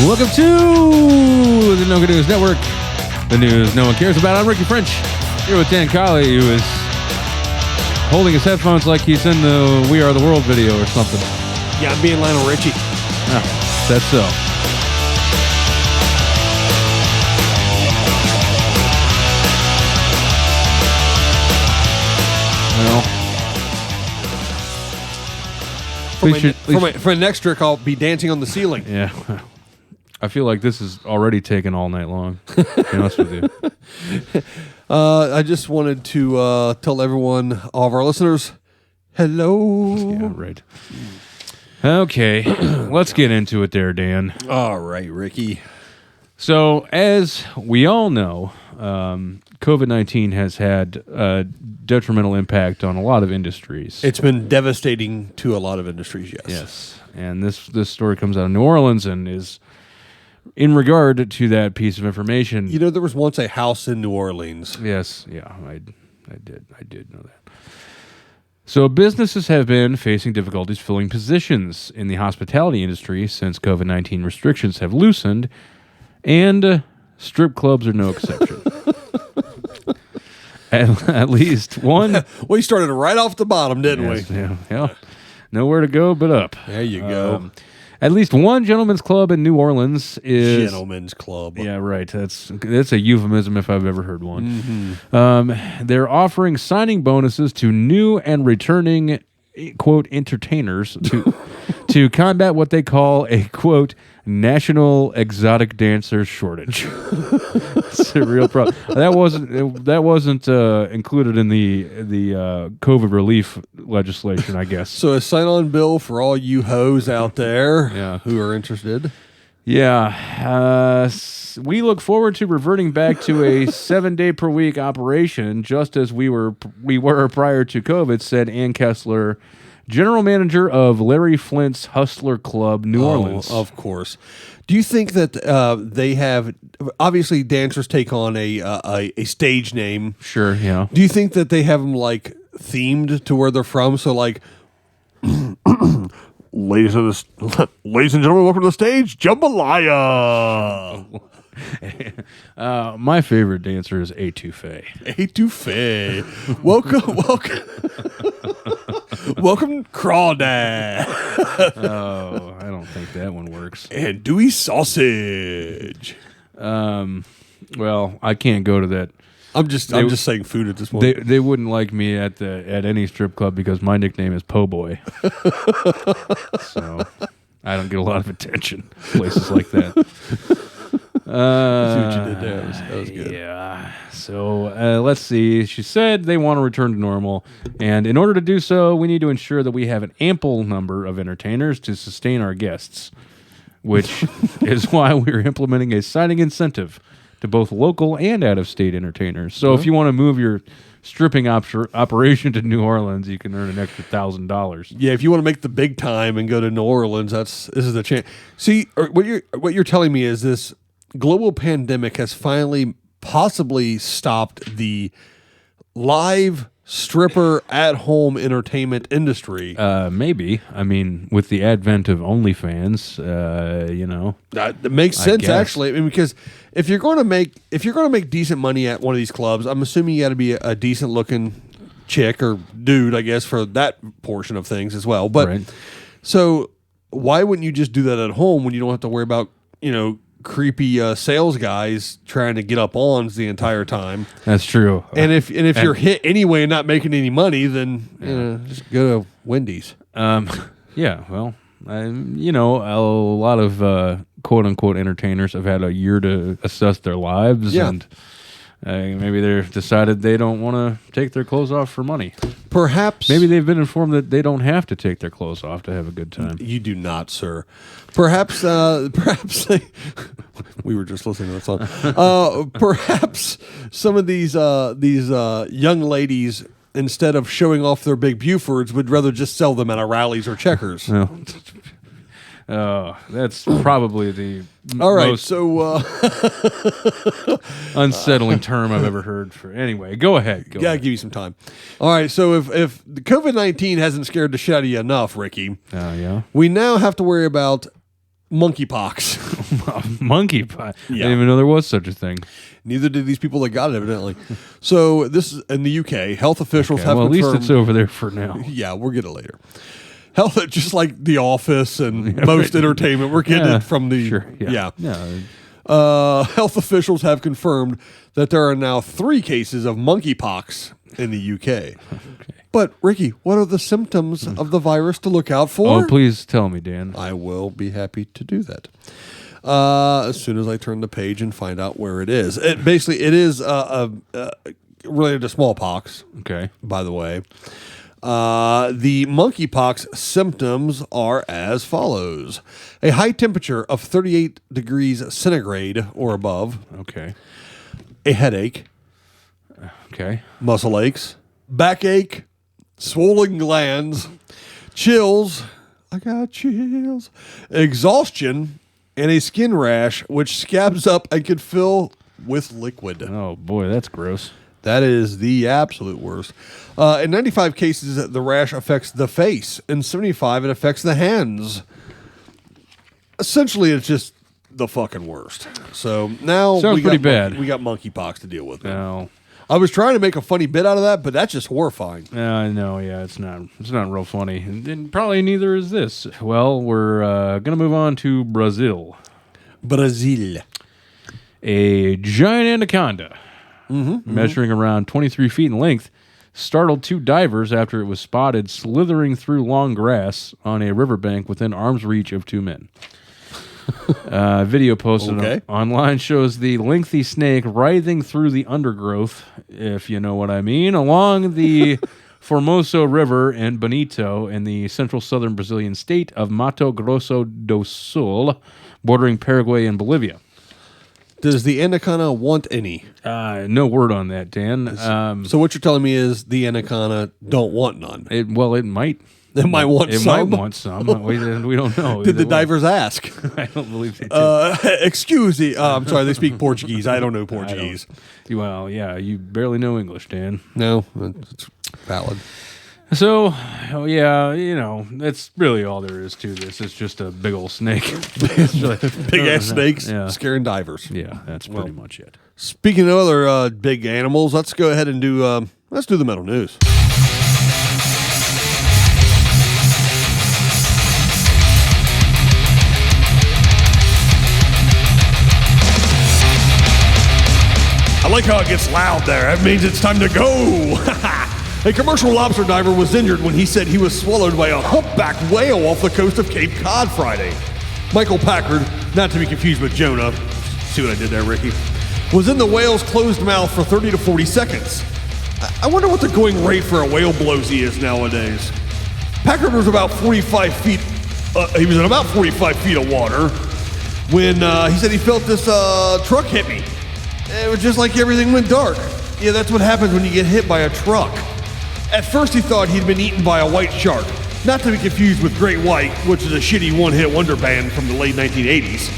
Welcome to the No Good News Network, the news no one cares about. I'm Ricky French, here with Dan Colley, who is holding his headphones like he's in the We Are the World video or something. Yeah, I'm being Lionel Richie. Oh, that's so. Well, for my next trick, I'll be dancing on the ceiling. Yeah. I feel like this is already taken all night long, to be honest with you. I just wanted to tell everyone, all of our listeners, hello. Yeah, right. Okay, let's get into it there, Dan. All right, Ricky. So, as we all know, COVID-19 has had a detrimental impact on a lot of industries. It's been devastating to a lot of industries, yes. Yes, and this story comes out of New Orleans and is in regard to that piece of information. You know, there was once a house in New Orleans. Yes, yeah, I did know that. So businesses have been facing difficulties filling positions in the hospitality industry since COVID-19 restrictions have loosened, and strip clubs are no exception. At least one. We started right off the bottom, didn't we? Yeah. Nowhere to go but up. There you go. At least one gentleman's club in New Orleans is... Gentleman's club. Yeah, right. That's a euphemism if I've ever heard one. Mm-hmm. They're offering signing bonuses to new and returning, quote, entertainers to combat what they call a, quote, national exotic dancer shortage. It's a real problem. That wasn't included in the COVID relief legislation, I guess. So a sign-on bill for all you hoes out there who are interested. Yeah. We look forward to reverting back to a 7-day per week operation, just as we were prior to COVID, said Ann Kessler, general manager of Larry Flint's Hustler Club, New Orleans. Of course. Do you think that they have, obviously dancers take on a stage name. Sure, yeah. Do you think that they have them like themed to where they're from? So like, ladies and gentlemen, welcome to the stage, Jambalaya. My favorite dancer is Etouffee. Etouffee. Welcome. Welcome, Crawdad. Oh, I don't think that one works. And Dewey Sausage. Well, I can't go to that. I'm just saying food at this point. They wouldn't like me at any strip club because my nickname is Po' Boy. So I don't get a lot of attention places like that. See what you did there. That was good. Yeah. So let's see. She said they want to return to normal, and in order to do so, we need to ensure that we have an ample number of entertainers to sustain our guests, which is why we're implementing a signing incentive to both local and out-of-state entertainers. So if you want to move your stripping operation to New Orleans, you can earn an extra $1,000. Yeah, if you want to make the big time and go to New Orleans, this is the chance. See, what you're telling me is this global pandemic has finally possibly stopped the live stripper at-home entertainment industry. Maybe. I mean, with the advent of OnlyFans, that makes sense actually. I mean, because if you're going to make decent money at one of these clubs, I'm assuming you got to be a decent looking chick or dude, I guess, for that portion of things as well. But so why wouldn't you just do that at home when you don't have to worry about creepy sales guys trying to get up on the entire time? That's true. And if you're hit anyway and not making any money, then just go to Wendy's. Yeah. Well, a lot of quote unquote entertainers have had a year to assess their lives, and maybe they've decided they don't want to take their clothes off for money. Perhaps. Maybe they've been informed that they don't have to take their clothes off to have a good time. You do not, sir. Perhaps we were just listening to that song. Perhaps some of these young ladies, instead of showing off their big Bufords, would rather just sell them at rallies or Checkers. Well, That's probably the All right, most so unsettling term I've ever heard. Anyway, go ahead. Gotta give you some time. All right, so if the COVID-19 hasn't scared the shit out of you enough, Ricky, yeah, we now have to worry about monkeypox. Monkeypox. I Yeah. didn't even know there was such a thing. Neither did these people that got it, evidently. So this is in the UK. Health officials have well, at confirmed. least it's over there for now. Yeah, we'll get it later. Health, just like The Office and most entertainment, we're getting it from the Sure. yeah. Yeah. Health officials have confirmed that there are now 3 cases of monkeypox in the UK. Okay. But Ricky, what are the symptoms of the virus to look out for? Oh, please tell me, Dan. I will be happy to do that. As soon as I turn the page and find out where it is. It is related to smallpox, Okay. by the way. The monkeypox symptoms are as follows. A high temperature of 38 degrees centigrade or above. Okay. A headache. Okay. Muscle aches. Backache. Swollen glands. Chills. I got chills. Exhaustion. And a skin rash which scabs up and can fill with liquid. Oh boy, that's gross. That is the absolute worst. In 95 cases, the rash affects the face. In 75, it affects the hands. Essentially, it's just the fucking worst. So now Sounds pretty bad. We got monkeypox to deal with. No. I was trying to make a funny bit out of that, but that's just horrifying. No, yeah, it's not real funny. And probably neither is this. Well, we're going to move on to Brazil. Brazil. A giant anaconda, measuring around 23 feet in length, startled 2 divers after it was spotted slithering through long grass on a riverbank within arm's reach of 2 men. Video posted online shows the lengthy snake writhing through the undergrowth, if you know what I mean, along the Formoso River in Bonito in the central southern Brazilian state of Mato Grosso do Sul, bordering Paraguay and Bolivia. Does the anaconda want any? No word on that, Dan. So what you're telling me is the anaconda don't want none. It might. It might want It some. might want some. We don't know. Did the divers ask? I don't believe they did. Excuse me. I'm sorry, they speak Portuguese. I don't know Portuguese. Well, yeah, you barely know English, Dan. No, it's valid. So, that's really all there is to this. It's just a big old snake. Big ass snakes Yeah. scaring divers. Yeah, that's pretty much it. Speaking of other big animals, let's go ahead and do the metal news. I like how it gets loud there. That means it's time to go. A commercial lobster diver was injured when he said he was swallowed by a humpback whale off the coast of Cape Cod Friday. Michael Packard, not to be confused with Jonah, see what I did there, Ricky, was in the whale's closed mouth for 30 to 40 seconds. I wonder what the going rate for a whale blowsy is nowadays. Packard was about 45 feet, he was in about 45 feet of water when he said he felt this truck hit me. It was just like everything went dark. Yeah, that's what happens when you get hit by a truck. At first he thought he'd been eaten by a white shark, not to be confused with Great White, which is a shitty one-hit wonder band from the late 1980s.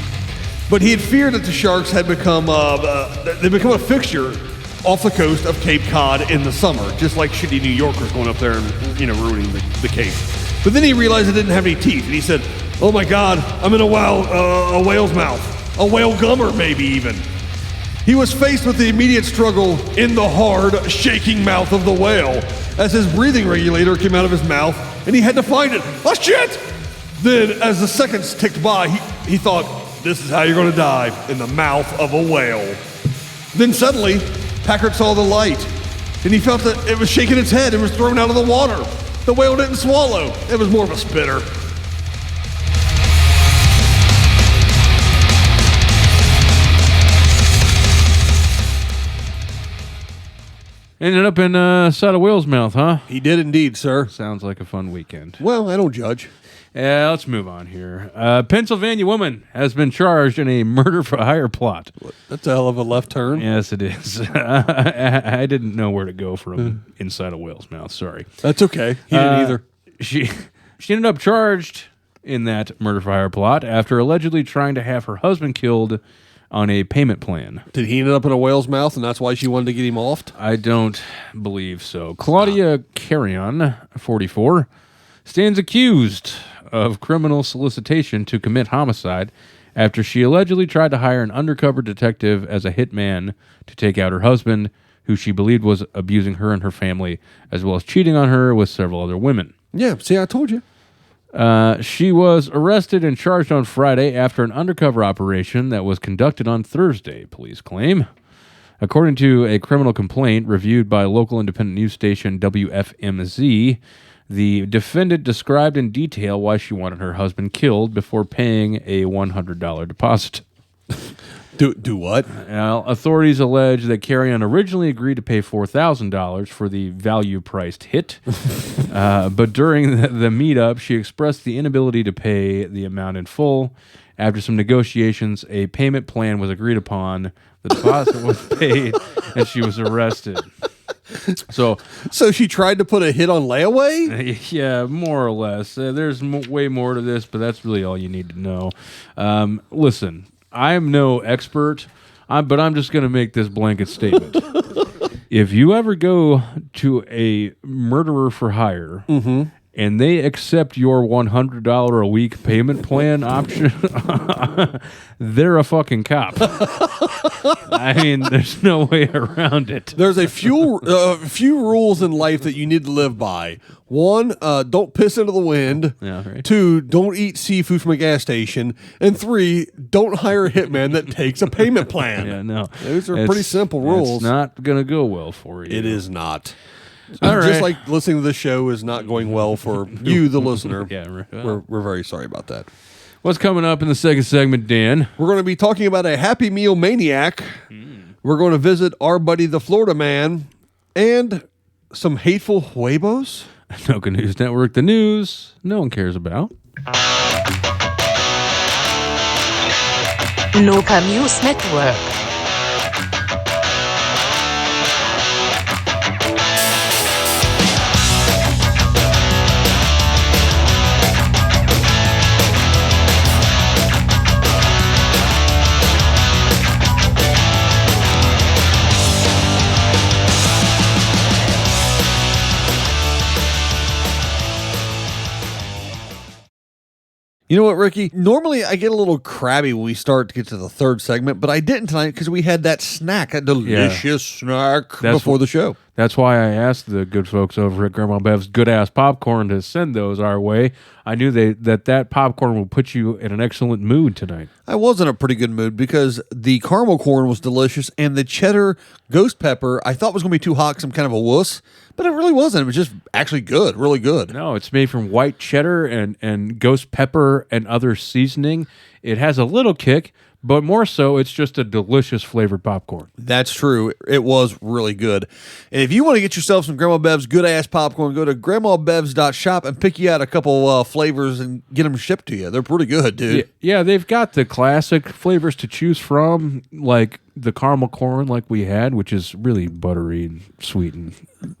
But he had feared that the sharks had become a fixture off the coast of Cape Cod in the summer, just like shitty New Yorkers going up there and ruining the Cape. But then he realized it didn't have any teeth, and he said, "Oh my God, I'm in a whale's mouth, a whale gummer maybe even." He was faced with the immediate struggle in the hard, shaking mouth of the whale as his breathing regulator came out of his mouth, and he had to find it. Oh, shit! Then, as the seconds ticked by, he thought, this is how you're going to die, in the mouth of a whale. Then suddenly, Packard saw the light, and he felt that it was shaking its head and was thrown out of the water. The whale didn't swallow. It was more of a spitter. Ended up inside a whale's mouth, huh? He did indeed, sir. Sounds like a fun weekend. Well, I don't judge. Let's move on here. Pennsylvania woman has been charged in a murder-for-hire plot. That's a hell of a left turn. Yes, it is. I didn't know where to go from inside a whale's mouth. Sorry. That's okay. He didn't either. She ended up charged in that murder for hire plot after allegedly trying to have her husband killed on a payment plan. Did he end up in a whale's mouth, and that's why she wanted to get him offed? I don't believe so. Claudia Carrion, 44, stands accused of criminal solicitation to commit homicide after she allegedly tried to hire an undercover detective as a hitman to take out her husband, who she believed was abusing her and her family, as well as cheating on her with several other women. Yeah, see, I told you. She was arrested and charged on Friday after an undercover operation that was conducted on Thursday, police claim. According to a criminal complaint reviewed by local independent news station WFMZ, the defendant described in detail why she wanted her husband killed before paying a $100 deposit. Do what? Authorities allege that Carrion originally agreed to pay $4,000 for the value-priced hit, but during the meetup, she expressed the inability to pay the amount in full. After some negotiations, a payment plan was agreed upon, the deposit was paid, and she was arrested. So she tried to put a hit on layaway? Yeah, more or less. There's way more to this, but that's really all you need to know. Listen, I'm no expert, but I'm just going to make this blanket statement. If you ever go to a murderer for hire and they accept your $100 a week payment plan option, they're a fucking cop. I mean, there's no way around it. There's a few rules in life that you need to live by. One, don't piss into the wind. Yeah, right. 2, don't eat seafood from a gas station. And 3, don't hire a hitman that takes a payment plan. Yeah, no. Those are pretty simple rules. It's not going to go well for you. It is not. All Just right. like listening to this show is not going well for you, the listener. Yeah, right. We're very sorry about that. What's coming up in the second segment, Dan? We're going to be talking about a Happy Meal Maniac. We're going to visit our buddy, the Florida Man, and some Hateful Huevos. Noka News Network, the news no one cares about. Noka News Network. You know what, Ricky? Normally I get a little crabby when we start to get to the third segment, but I didn't tonight because we had that snack, that delicious snack before the show. That's why I asked the good folks over at Grandma Bev's Good Ass Popcorn to send those our way. I knew that popcorn will put you in an excellent mood tonight. I was in a pretty good mood because the caramel corn was delicious and the cheddar ghost pepper I thought was going to be too hot because I'm kind of a wuss, but it really wasn't. It was just actually good, really good. No, it's made from white cheddar and ghost pepper and other seasoning. It has a little kick, but more so, it's just a delicious flavored popcorn. That's true. It was really good. And if you want to get yourself some Grandma Bev's good-ass popcorn, go to grandmabevs.shop and pick you out a couple flavors and get them shipped to you. They're pretty good, dude. Yeah, they've got the classic flavors to choose from, like the caramel corn like we had, which is really buttery and sweet and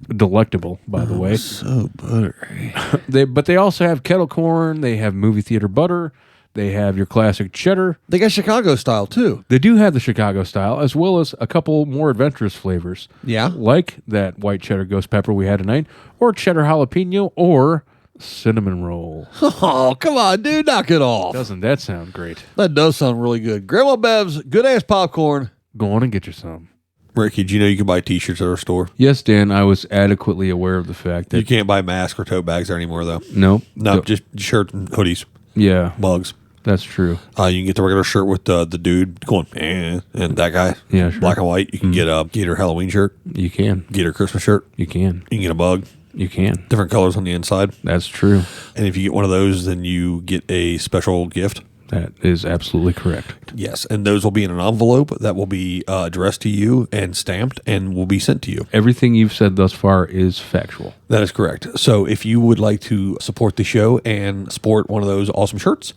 delectable, by the way. So buttery. But they also have kettle corn. They have movie theater butter. They have your classic cheddar. They got Chicago style, too. They do have the Chicago style, as well as a couple more adventurous flavors. Yeah? Like that white cheddar ghost pepper we had tonight, or cheddar jalapeno, or cinnamon roll. Oh, come on, dude. Knock it off. Doesn't that sound great? That does sound really good. Grandma Bev's good-ass popcorn. Go on and get you some. Ricky, do you know you can buy T-shirts at our store? Yes, Dan, I was adequately aware of the fact that... You can't buy masks or tote bags there anymore, though. No. No, just shirts and hoodies. Yeah. Mugs. That's true. You can get the regular shirt with the dude going, and that guy. Yeah, sure. Black and white. You can get a Gator Halloween shirt. You can. Gator Christmas shirt. You can. You can get a bug. You can. Different colors on the inside. That's true. And if you get one of those, then you get a special gift. That is absolutely correct. Yes, and those will be in an envelope that will be addressed to you and stamped and will be sent to you. Everything you've said thus far is factual. That is correct. So if you would like to support the show and sport one of those awesome shirts,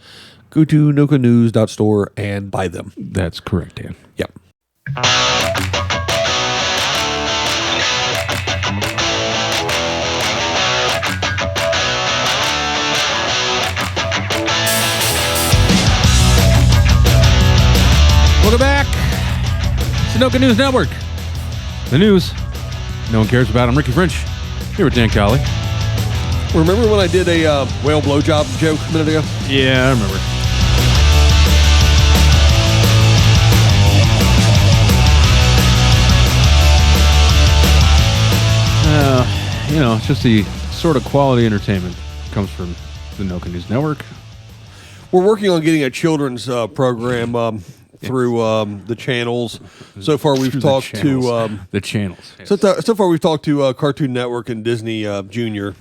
go to nokanews.store and buy them. That's correct, Dan. Yep. Noka News Network. The news no one cares about. I'm Ricky French. Here with Dan Colley. Remember when I did a whale blowjob joke a minute ago? Yeah, I remember. It's just the sort of quality entertainment comes from the Noka News Network. We're working on getting a children's program through the channels. So far, we've talked to the channels. So far, we've talked to Cartoon Network and Disney Junior.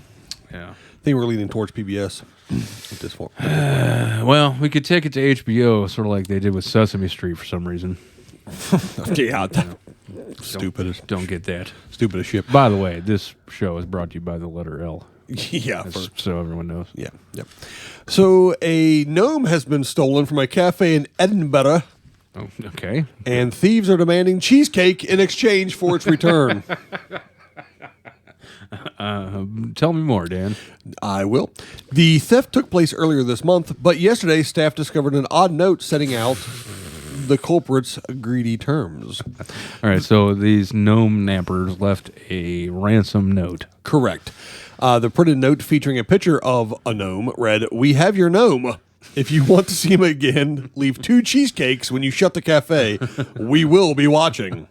Yeah, I think we're leaning towards PBS at this point. Well, we could take it to HBO, sort of like they did with Sesame Street for some reason. Yeah, stupid. Don't get that. Stupid as shit. By the way, this show is brought to you by the letter L. Yeah, so everyone knows. Yeah. So a gnome has been stolen from a cafe in Edinburgh. Oh, okay. And thieves are demanding cheesecake in exchange for its return. Tell me more, Dan. I will. The theft took place earlier this month, but yesterday staff discovered an odd note setting out the culprit's greedy terms. All right, so these Gnomenappers left a ransom note. Correct. The printed note featuring a picture of a gnome read, "We have your gnome. If you want to see him again, leave 2 cheesecakes when you shut the cafe. We will be watching."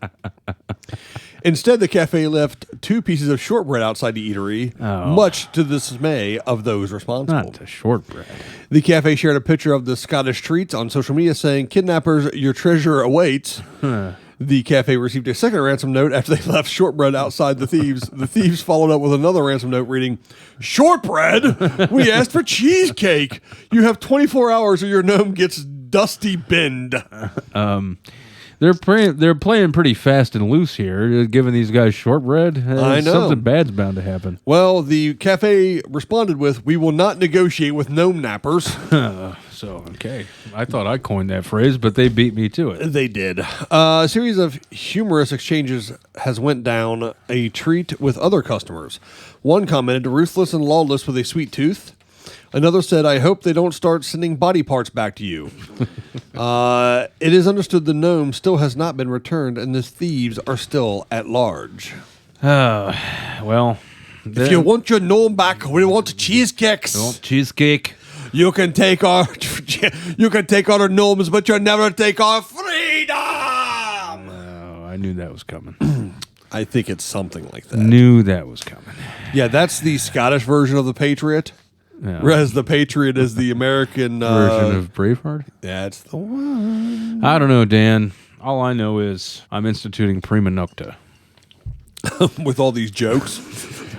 Instead, the cafe left 2 pieces of shortbread outside the eatery, much to the dismay of those responsible. Not the shortbread. The cafe shared a picture of the Scottish treats on social media saying, "Kidnappers, your treasure awaits." The cafe received a second ransom note after they left shortbread outside the thieves. The thieves followed up with another ransom note reading, "Shortbread? We asked for cheesecake. You have 24 hours or your gnome gets dusty binned." They're playing pretty fast and loose here, giving these guys shortbread. I know. Something bad's bound to happen. Well, the cafe responded with, "We will not negotiate with gnome nappers." Okay. I thought I coined that phrase, but they beat me to it. They did. A series of humorous exchanges has went down a treat with other customers. One commented, "Ruthless and lawless with a sweet tooth." Another said, "I hope they don't start sending body parts back to you." It is understood the gnome still has not been returned and the thieves are still at large. Well, if you want your gnome back, we want cheesecakes. We want cheesecake. You can take our gnomes, but you'll never take our freedom. No, I knew that was coming. I think it's something like that. Knew that was coming. Yeah, that's the Scottish version of the Patriot. Yeah. Whereas the Patriot is the American version of Braveheart. That's the one. I don't know, Dan. All I know is I'm instituting prima nocta. With all these jokes.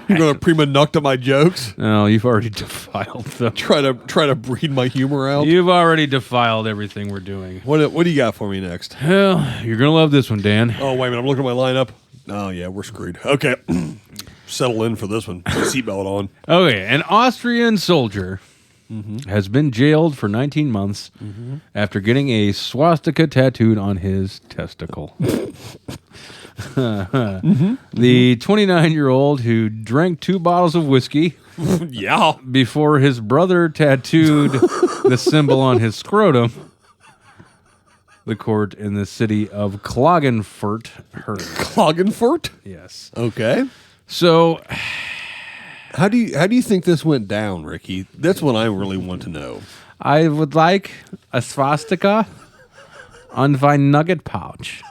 You're going to prima nocta my jokes? No, you've already defiled them. Try to breed my humor out? You've already defiled everything we're doing. What do you got for me next? Well, you're going to love this one, Dan. Oh, wait a minute. I'm looking at my lineup. Oh, yeah, we're screwed. Okay. Settle in for this one. Seatbelt on. Okay, an Austrian soldier has been jailed for 19 months after getting a swastika tattooed on his testicle. The 29-year-old who drank 2 bottles of whiskey before his brother tattooed the symbol on his scrotum. The court in the city of Klagenfurt heard. Klagenfurt? Yes. Okay. So, how do you think this went down, Ricky? That's what I really want to know. I would like a swastika on my nugget pouch.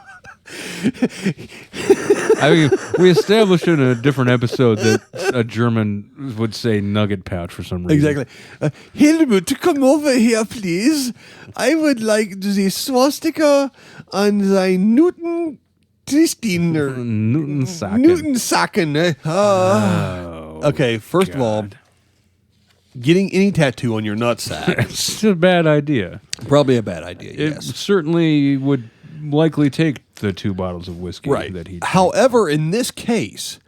I mean, we established in a different episode that a German would say nugget pouch for some reason. Exactly. Helmut, come over here, please. I would like the swastika on the Newton Sacken. Okay, first of all, getting any tattoo on your nutsack. It's a bad idea. Probably a bad idea, It certainly would likely take the 2 bottles of whiskey that he drank. However, in this case,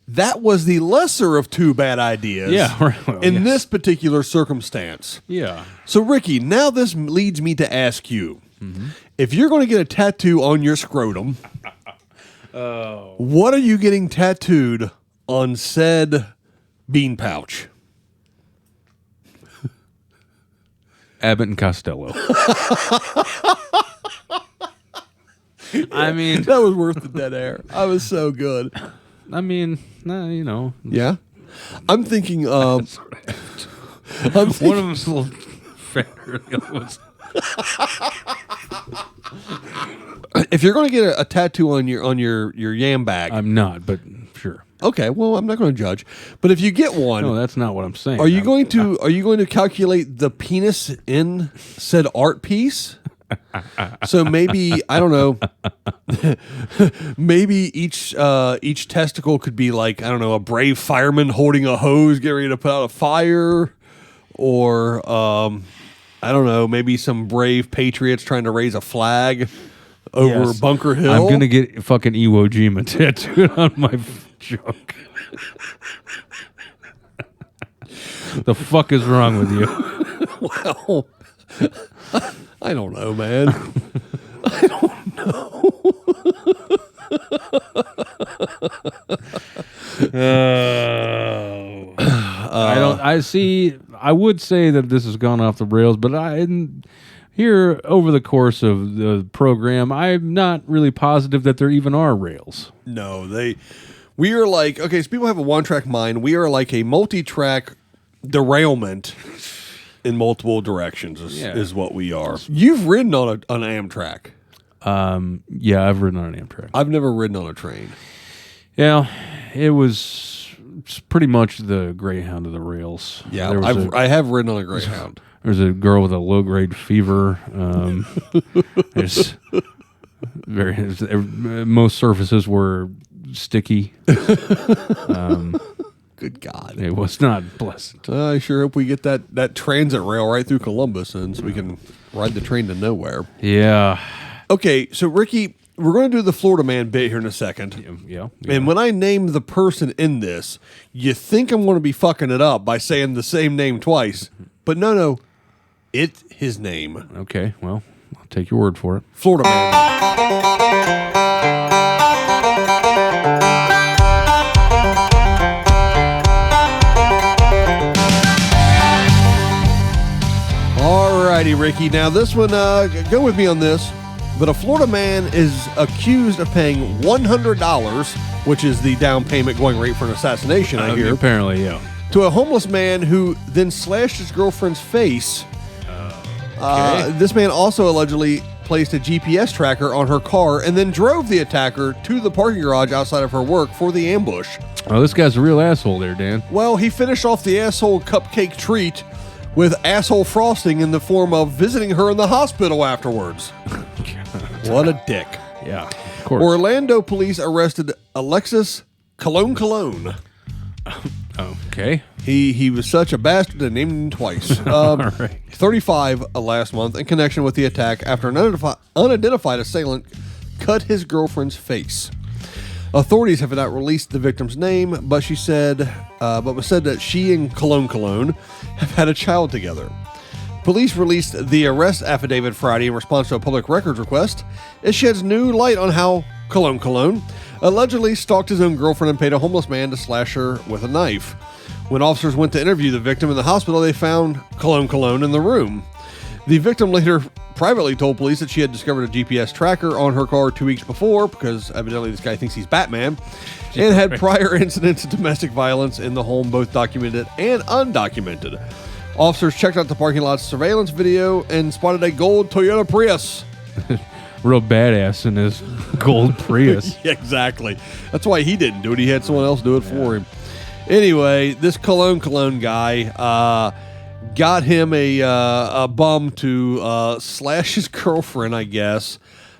that was the lesser of 2 bad ideas. Yeah, well, in this particular circumstance. Yeah. So, Ricky, now this leads me to ask you, if you're going to get a tattoo on your scrotum, what are you getting tattooed on said bean pouch? Abbott and Costello. I mean, that was worth the dead air. I was so good. I mean, you know. Yeah. I'm thinking One of them's a little fatter. The other one's... If you're going to get a tattoo on your yam bag, I'm not, but sure. Okay, well, I'm not going to judge. But if you get one, no, that's not what I'm saying. Are you going to calculate the penis in said art piece? So maybe, I don't know, maybe each testicle could be like, I don't know, a brave fireman holding a hose getting ready to put out a fire, or I don't know, maybe some brave patriots trying to raise a flag over Bunker Hill. I'm going to get fucking Iwo Jima tattooed on my junk. The fuck is wrong with you? Well, I don't know, man. I don't know. I would say that this has gone off the rails, but here over the course of the program, I'm not really positive that there even are rails. No, we are like, okay, so people have a one-track mind. We are like a multi-track derailment in multiple directions is what we are. You've ridden on an Amtrak. Yeah, I've ridden on an Amtrak. I've never ridden on a train. Yeah, it was pretty much the Greyhound of the rails. Yeah, I have ridden on a Greyhound. There's a girl with a low-grade fever. Most surfaces were sticky. Good God. It was not pleasant. I sure hope we get that transit rail right through Columbus so we can ride the train to nowhere. Yeah. Okay, so Ricky, we're going to do the Florida Man bit here in a second. Yeah. And when I name the person in this, you think I'm going to be fucking it up by saying the same name twice. But no. It's his name. Okay, well, I'll take your word for it. Florida Man. Alrighty, Ricky. Now this one, go with me on this. But a Florida man is accused of paying $100, which is the down payment going rate for an assassination, I hear. Apparently, yeah. To a homeless man who then slashed his girlfriend's face. This man also allegedly placed a GPS tracker on her car and then drove the attacker to the parking garage outside of her work for the ambush. Oh, this guy's a real asshole there, Dan. Well, he finished off the asshole cupcake treat with asshole frosting in the form of visiting her in the hospital afterwards. What a dick. Yeah, of course. Orlando police arrested Alexis Cologne. Okay. He was such a bastard and named him twice. All right. 35 last month in connection with the attack after an unidentified assailant cut his girlfriend's face. Authorities have not released the victim's name, but was said that she and Cologne have had a child together. Police released the arrest affidavit Friday in response to a public records request. It sheds new light on how Cologne allegedly stalked his own girlfriend and paid a homeless man to slash her with a knife. When officers went to interview the victim in the hospital, they found Cologne in the room. The victim later privately told police that she had discovered a GPS tracker on her car 2 weeks before, because evidently this guy thinks he's Batman, and had prior incidents of domestic violence in the home, both documented and undocumented. Officers checked out the parking lot's surveillance video and spotted a gold Toyota Prius. Real badass in his gold Prius. Yeah, exactly. That's why he didn't do it. He had someone else do it for him. Anyway, this Cologne guy got him a bum to slash his girlfriend, I guess.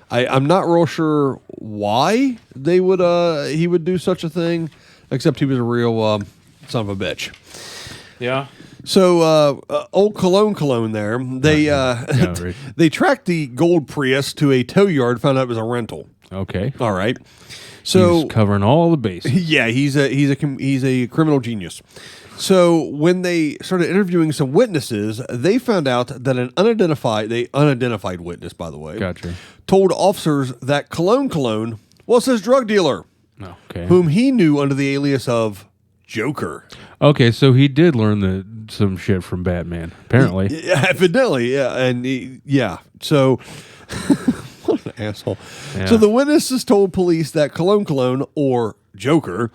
I'm not real sure why he would do such a thing, except he was a real son of a bitch. Yeah. So, old Cologne there, they tracked the gold Prius to a tow yard, found out it was a rental. Okay. All right. So he's covering all the bases. Yeah, he's a criminal genius. So when they started interviewing some witnesses, they found out that an unidentified witness, by the way, gotcha, told officers that Cologne was his drug dealer, okay, whom he knew under the alias of Joker. Okay, so he did learn some shit from Batman, apparently. Yeah, evidently, yeah, and yeah. So, what Asshole. Yeah. So the witnesses told police that Cologne, or Joker,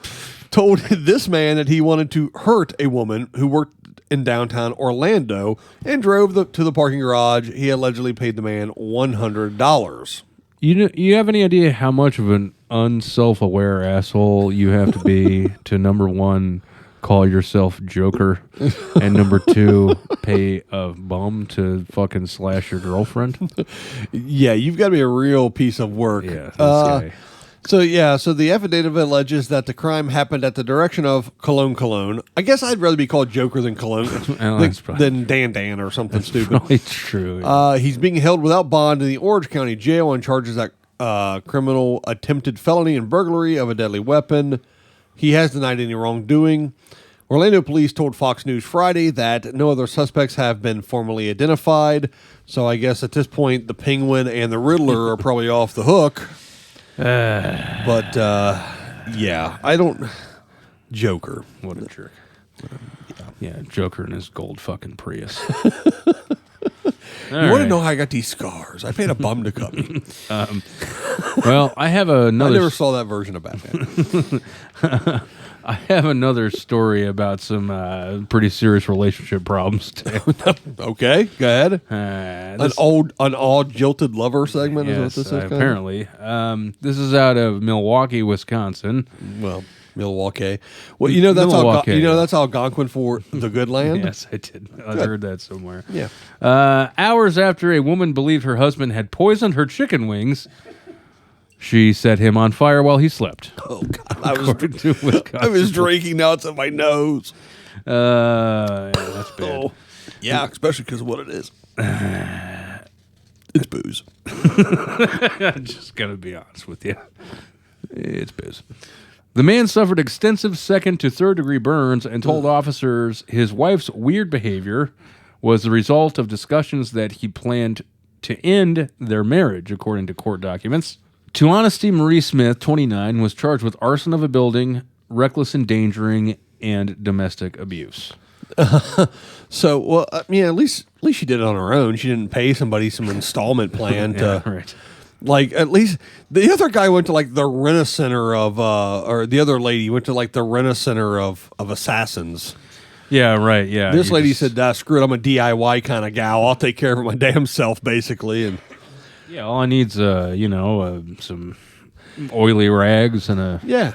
told this man that he wanted to hurt a woman who worked in downtown Orlando and drove to the parking garage. He allegedly paid the man $100. You have any idea how much of an unself-aware asshole you have to be to, number one, call yourself Joker, and number two, pay a bum to fucking slash your girlfriend? Yeah, you've got to be a real piece of work. Yeah, this guy. So the affidavit alleges that the crime happened at the direction of Cologne. I guess I'd rather be called Joker than Cologne than Dan or something stupid. Probably true. He's being held without bond in the Orange County Jail on charges that criminal attempted felony and burglary of a deadly weapon. He has denied any wrongdoing. Orlando police told Fox News Friday that no other suspects have been formally identified. So I guess at this point, the Penguin and the Riddler are probably off the hook. But yeah, I don't. Joker, what a jerk. Yeah, Joker and his gold fucking Prius. You want to know how I got these scars? I paid a bum to cut me. Well, I have another. I never saw that version of Batman. I have another story about some pretty serious relationship problems too. Okay, go ahead. An odd jilted lover segment is what this is. Apparently, this is out of Milwaukee, Wisconsin. Well, Milwaukee. Well, you know that's Algonquin for the good land. Yes, I did. I heard that somewhere. Yeah. Hours after a woman believed her husband had poisoned her chicken wings, she set him on fire while he slept. Oh God! I was drinking. Now it's in my nose. Yeah, that's bad. Oh. Yeah, especially because of what it is. It's booze. I'm just gonna be honest with you. It's booze. The man suffered extensive second to third degree burns and told officers his wife's weird behavior was the result of discussions that he planned to end their marriage, according to court documents. To Honesty, Marie Smith, 29, was charged with arson of a building, reckless endangering, and domestic abuse. So, well, I mean, at least she did it on her own. She didn't pay somebody some installment plan to, right. Like, at least the other guy went to like the Rent-A-Center of, or the other lady went to like the Rent-A-Center of assassins. Yeah, right. Yeah. This lady said, "Screw it, I'm a DIY kind of gal. I'll take care of it my damn self," basically, and. Yeah, all I need's some oily rags and a... Yeah.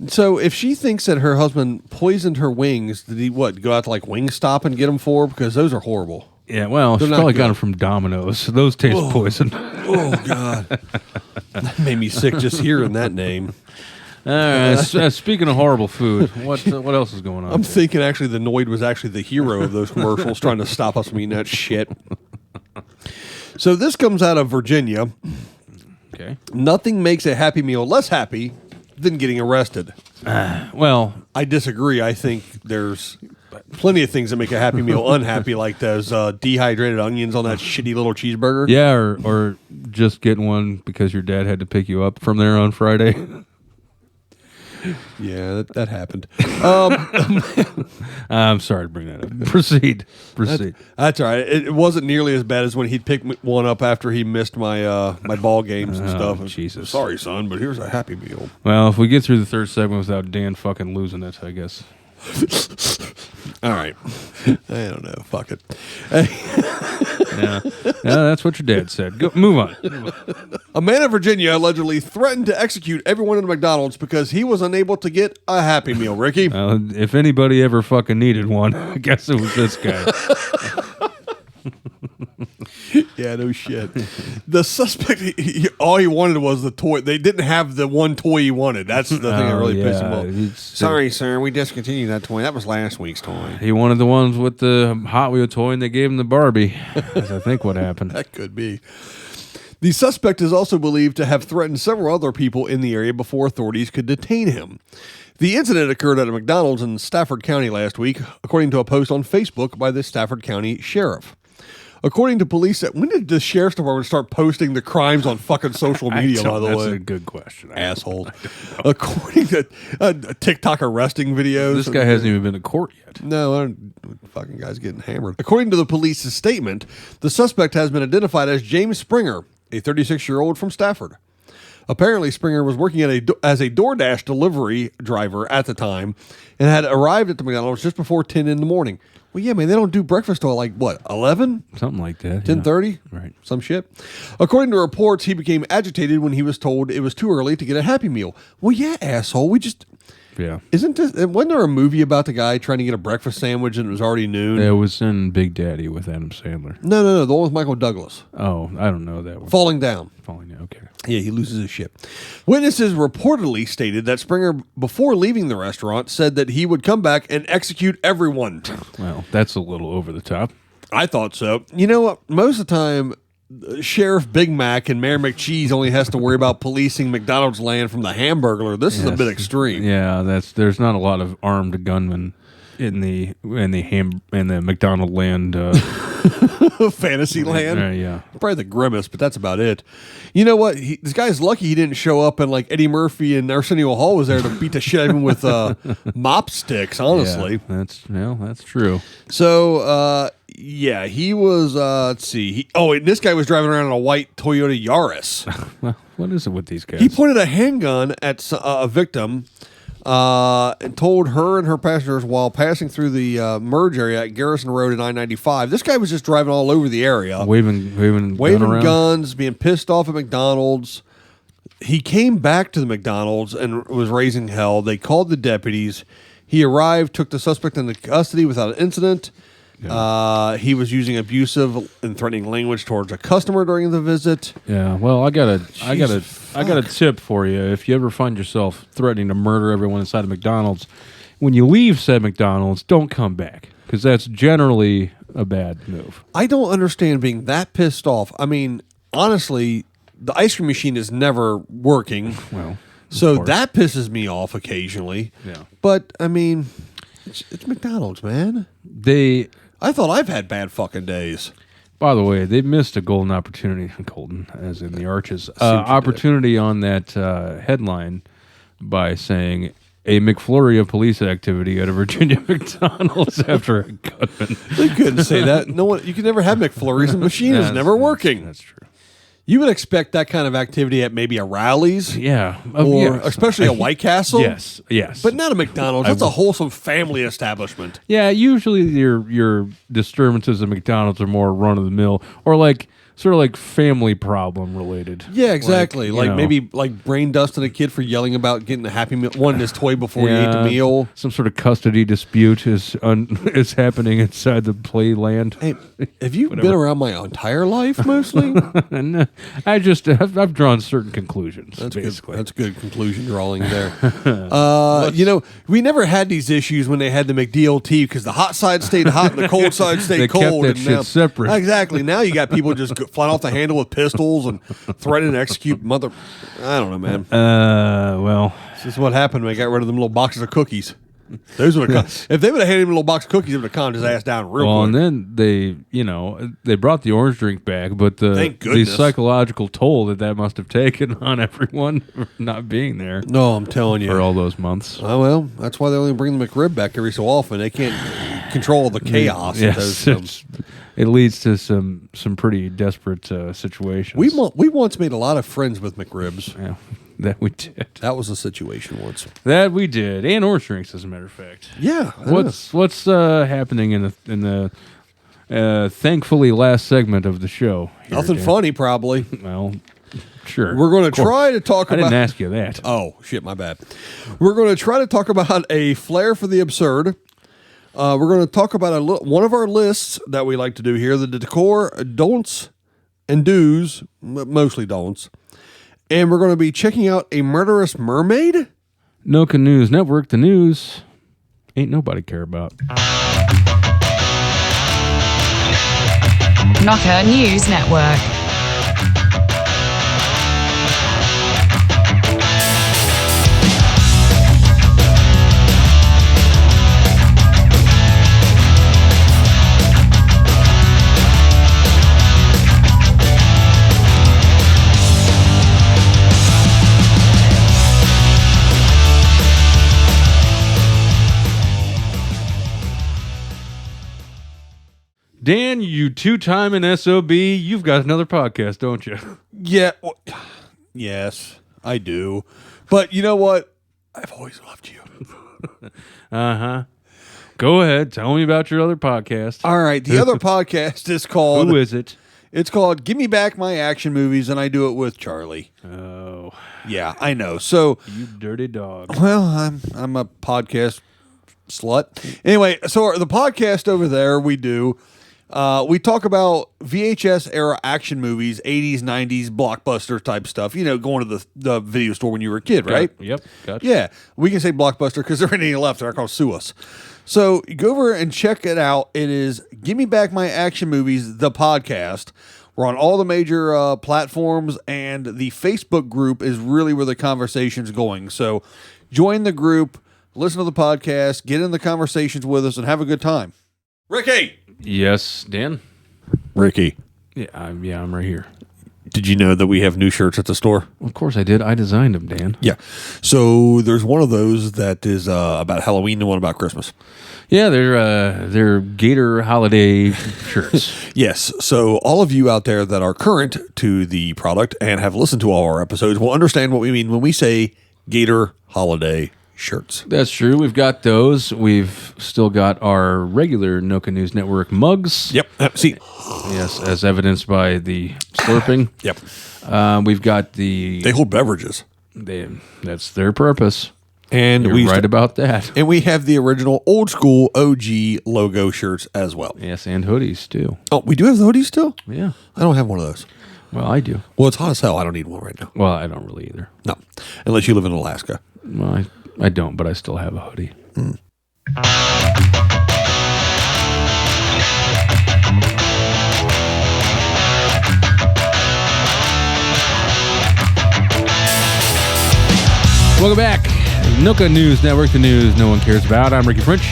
So if she thinks that her husband poisoned her wings, did he go out to like Wingstop and get them for her? Because those are horrible. Yeah, well, she probably got them from Domino's. Those taste poison. Oh, God. That made me sick just hearing that name. Speaking of horrible food, what else is going on? I'm thinking actually the Noid was actually the hero of those commercials trying to stop us from eating that shit. So this comes out of Virginia. Okay. Nothing makes a Happy Meal less happy than getting arrested. Well, I disagree. I think there's plenty of things that make a Happy Meal unhappy, like those dehydrated onions on that shitty little cheeseburger. Yeah, or just getting one because your dad had to pick you up from there on Friday. Yeah, that happened. I'm sorry to bring that up. Proceed. That's all right. It wasn't nearly as bad as when he'd pick one up after he missed my my ball games and stuff. Jesus. Sorry, son, but here's a Happy Meal. Well, if we get through the third segment without Dan fucking losing it, I guess. All right. I don't know. Fuck it. Yeah, that's what your dad said. Move on. A man in Virginia allegedly threatened to execute everyone in McDonald's because he was unable to get a Happy Meal, Ricky. If anybody ever fucking needed one, I guess it was this guy. Yeah, no shit. The suspect, all he wanted was the toy. They didn't have the one toy he wanted. That's the thing that really pissed him off. Sorry, sir, we discontinued that toy. That was last week's toy. He wanted the ones with the Hot Wheel toy, and they gave him the Barbie. That's, I think, what happened. That could be. The suspect is also believed to have threatened several other people in the area before authorities could detain him. The incident occurred at a McDonald's in Stafford County last week, according to a post on Facebook by the Stafford County Sheriff. According to police, when did the sheriff's department start posting the crimes on fucking social media, by the way? That's a good question. Asshole. According to TikTok arresting videos. This guy hasn't even been to court yet. No, fucking guy's getting hammered. According to the police's statement, the suspect has been identified as James Springer, a 36-year-old from Stafford. Apparently, Springer was working as a DoorDash delivery driver at the time and had arrived at the McDonald's just before 10 in the morning. Well, yeah, man, they don't do breakfast till like, what, 11? Something like that. 10:30? Yeah. Right. Some shit. According to reports, he became agitated when he was told it was too early to get a Happy Meal. Well, yeah, asshole. Yeah. Wasn't there a movie about the guy trying to get a breakfast sandwich and it was already noon? It was in Big Daddy with Adam Sandler. No. The one with Michael Douglas. Oh, I don't know that one. Falling down. Okay. Yeah, he loses his shit. Witnesses reportedly stated that Springer, before leaving the restaurant, said that he would come back and execute everyone. Well, that's a little over the top. I thought so. You know what? Most of the time, Sheriff Big Mac and Mayor McCheese only has to worry about policing McDonald's land from the Hamburglar. This is a bit extreme. Yeah, there's not a lot of armed gunmen in the McDonald land fantasy land. Yeah, probably the Grimace, but that's about it. You know what? This guy's lucky he didn't show up and like Eddie Murphy and Arsenio Hall was there to beat the shit out of him with mop sticks. Honestly, yeah, that's true. So. Yeah, he was, let's see. And this guy was driving around in a white Toyota Yaris. Well, what is it with these guys? He pointed a handgun at a victim and told her and her passengers while passing through the merge area at Garrison Road and I-95. This guy was just driving all over the area. Waving guns, being pissed off at McDonald's. He came back to the McDonald's and was raising hell. They called the deputies. He arrived, took the suspect into custody without an incident. Yeah. He was using abusive and threatening language towards a customer during the visit. Yeah, well, I got a tip for you. If you ever find yourself threatening to murder everyone inside of McDonald's, when you leave said McDonald's, don't come back, because that's generally a bad move. I don't understand being that pissed off. I mean, honestly, the ice cream machine is never working. Well, so that pisses me off occasionally. Yeah, but I mean, it's McDonald's, man. I thought I've had bad fucking days. By the way, they missed a golden opportunity, golden as in the arches, opportunity on that headline by saying a McFlurry of police activity at a Virginia McDonald's after a gunman. They couldn't say that. No one. You can never have McFlurries. The machine is never working. That's true. You would expect that kind of activity at maybe a Rally's. Yeah. Or especially a White Castle. Yes. But not a McDonald's. That's a wholesome family establishment. Yeah, usually your disturbances at McDonald's are more run-of-the-mill or sort of like family problem related. Yeah, exactly. Like maybe brain dusting a kid for yelling about getting a Happy Meal, wanting his toy before he ate the meal. Some sort of custody dispute is happening inside the playland. Hey, have you been around my entire life mostly? No, I've drawn certain conclusions. That's basically. That's good conclusion drawing there. We never had these issues when they had the McDLT because the hot side stayed hot and the cold side stayed cold. Kept that shit separate. Exactly. Now you got people just flying off the handle with pistols and threatening to execute I don't know, man. Well, this is what happened when they got rid of them little boxes of cookies. Those would have if they would have handed him a little box of cookies, it would have calmed his ass down real quick. And then they brought the orange drink back, but the psychological toll that must have taken on everyone for not being there. No, I'm telling you, for all those months. Oh well, that's why they only bring the McRib back every so often. They can't control the chaos. Yes, it leads to some pretty desperate situations. We once made a lot of friends with McRibs. Yeah. That we did. That was a situation once. That we did, and orange drinks, as a matter of fact. Yeah. What's happening in the thankfully last segment of the show? Nothing funny, probably. Well, sure. We're going to try to talk about. I didn't ask you that. Oh shit, my bad. We're going to try to talk about a flair for the absurd. We're going to talk about one of our lists that we like to do here: the Decor don'ts and do's, mostly don'ts. And we're going to be checking out a murderous mermaid. Noka News Network, the news ain't nobody care about. Noka News Network. Dan, you two-time SOB, you've got another podcast, don't you? Yeah. Well, yes, I do. But you know what? I've always loved you. Uh-huh. Go ahead. Tell me about your other podcast. All right. The other podcast is called... Who is it? It's called Give Me Back My Action Movies, and I do it with Charlie. Oh. Yeah, I know. So... You dirty dog. Well, I'm a podcast slut. Anyway, so the podcast over there we do... we talk about VHS era action movies, 80s, 90s, blockbuster type stuff. You know, going to the video store when you were a kid, right? Yep. Gotcha. Yeah. We can say blockbuster because there ain't any left. They're not going to sue us. So you go over and check it out. It is Give Me Back My Action Movies, the podcast. We're on all the major platforms, and the Facebook group is really where the conversation's going. So join the group, listen to the podcast, get in the conversations with us, and have a good time. Ricky! Yes, Dan? Ricky. Yeah, I'm right here. Did you know that we have new shirts at the store? Of course I did. I designed them, Dan. Yeah. So there's one of those that is about Halloween and one about Christmas. Yeah, they're Gator holiday shirts. Yes. So all of you out there that are current to the product and have listened to all our episodes will understand what we mean when we say Gator holiday shirts. That's true. We've got those. We've still got our regular Noka News Network mugs. Yep. See. Yes, as evidenced by the slurping. Yep. We've got the... They hold beverages. That's their purpose. And You're right about that. And we have the original old school OG logo shirts as well. Yes, and hoodies too. Oh, we do have the hoodies still? Yeah. I don't have one of those. Well, I do. Well, it's hot as hell. I don't need one right now. Well, I don't really either. No. Unless you live in Alaska. Well, I don't, but I still have a hoodie. Mm. Welcome back. Noka News Network, the news no one cares about. I'm Ricky French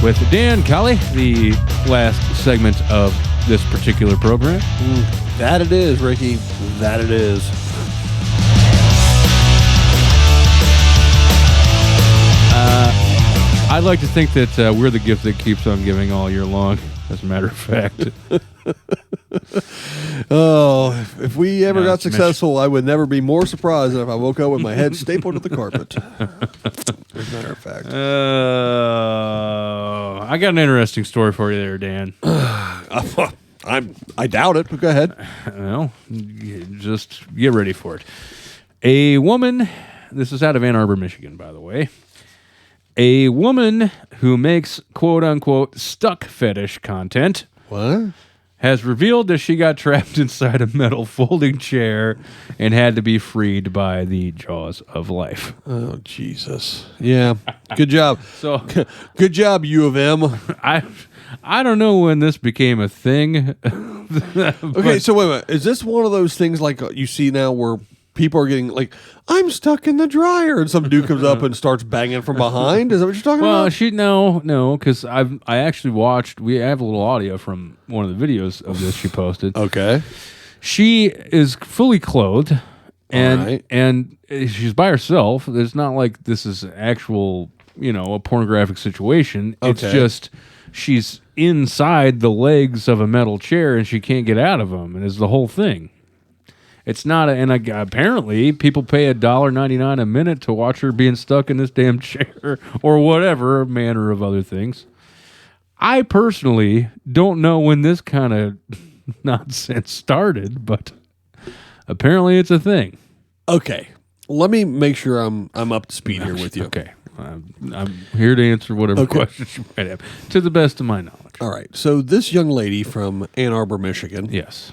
with Dan Colley, the last segment of this particular program. That it is, Ricky. That it is. I'd like to think that we're the gift that keeps on giving all year long, as a matter of fact. Oh, if we ever got successful, I would never be more surprised than if I woke up with my head stapled to the carpet. As a matter of fact. I got an interesting story for you there, Dan. I doubt it, but go ahead. Well, just get ready for it. A woman, this is out of Ann Arbor, Michigan, by the way. A woman who makes quote-unquote stuck fetish content. What? Has revealed that she got trapped inside a metal folding chair and had to be freed by the jaws of life. Oh, Jesus. Yeah. Good job. So, good job, U of M. I don't know when this became a thing. Okay, so wait a minute. Is this one of those things like you see now where people are getting like, I'm stuck in the dryer, and some dude comes up and starts banging from behind? Is that what you're talking about? No, because I actually watched. We have a little audio from one of the videos of this she posted. Okay, she is fully clothed, and and she's by herself. It's not like this is actual, a pornographic situation. Okay. It's just she's inside the legs of a metal chair and she can't get out of them, and is the whole thing. It's not, apparently people pay $1.99 a minute to watch her being stuck in this damn chair or whatever manner of other things. I personally don't know when this kind of nonsense started, but apparently it's a thing. Okay, let me make sure I'm up to speed here with you. Okay, I'm here to answer whatever questions you might have to the best of my knowledge. All right, so this young lady from Ann Arbor, Michigan. Yes.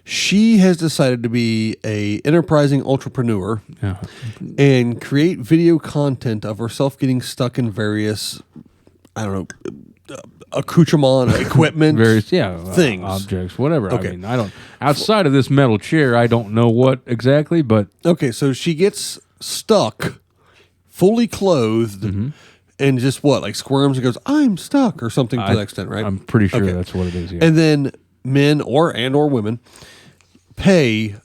She has decided to be a enterprising entrepreneur and create video content of herself getting stuck in various, accoutrement, equipment, various things, objects, whatever. Okay. I don't. Outside of this metal chair, I don't know what exactly, but okay. So she gets stuck, fully clothed, and just squirms and goes, "I'm stuck" or something to that extent, right? I'm pretty sure that's what it is. Yeah. And then men or women pay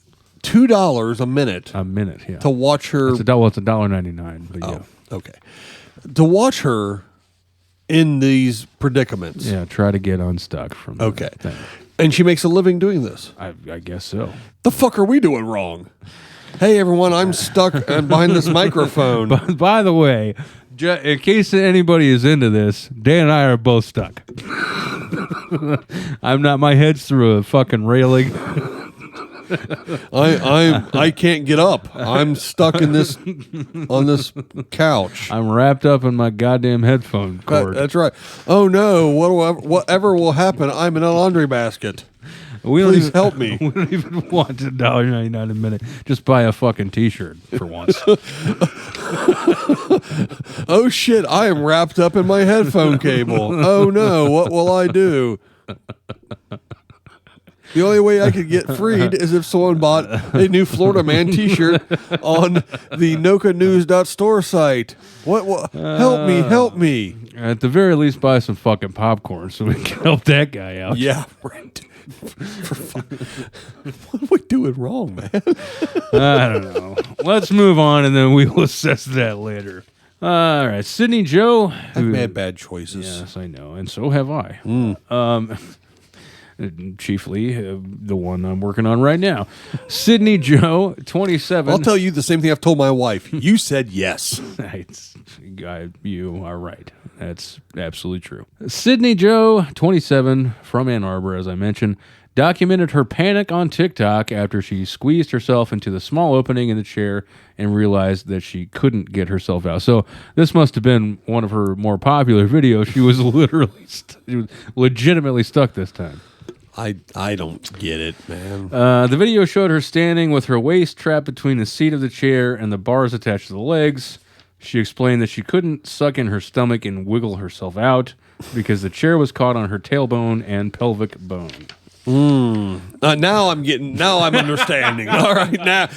$2 a minute to watch her. It's $1.99. But okay, to watch her in these predicaments. Yeah, try to get unstuck from the thing. And she makes a living doing this. I guess so. The fuck are we doing wrong? Hey, everyone, I'm stuck behind this microphone. By the way, in case anybody is into this, Dan and I are both stuck. My head's through a fucking railing. I can't get up. I'm stuck on this couch. I'm wrapped up in my goddamn headphone cord. That's right. Oh no! Whatever will happen, I'm in a laundry basket. Please help me. We don't even want $1.99 a minute. Just buy a fucking T-shirt for once. Oh shit! I am wrapped up in my headphone cable. Oh no! What will I do? The only way I could get freed is if someone bought a new Florida Man T-shirt on the nokanews.store site. What? Help me! At the very least, buy some fucking popcorn so we can help that guy out. Yeah, right. What are we doing wrong, man? I don't know. Let's move on, and then we will assess that later. All right, Sydney Joe. I've made bad choices. Yes, I know, and so have I. Chiefly the one I'm working on right now. Sydney Joe, 27. I'll tell you the same thing I've told my wife. You said yes. You are right. That's absolutely true. Sydney Joe, 27, from Ann Arbor, as I mentioned, documented her panic on TikTok after she squeezed herself into the small opening in the chair and realized that she couldn't get herself out. So this must have been one of her more popular videos. She was legitimately stuck this time. I don't get it, man. The video showed her standing with her waist trapped between the seat of the chair and the bars attached to the legs. She explained that she couldn't suck in her stomach and wiggle herself out because the chair was caught on her tailbone and pelvic bone. Now I'm understanding. All right, now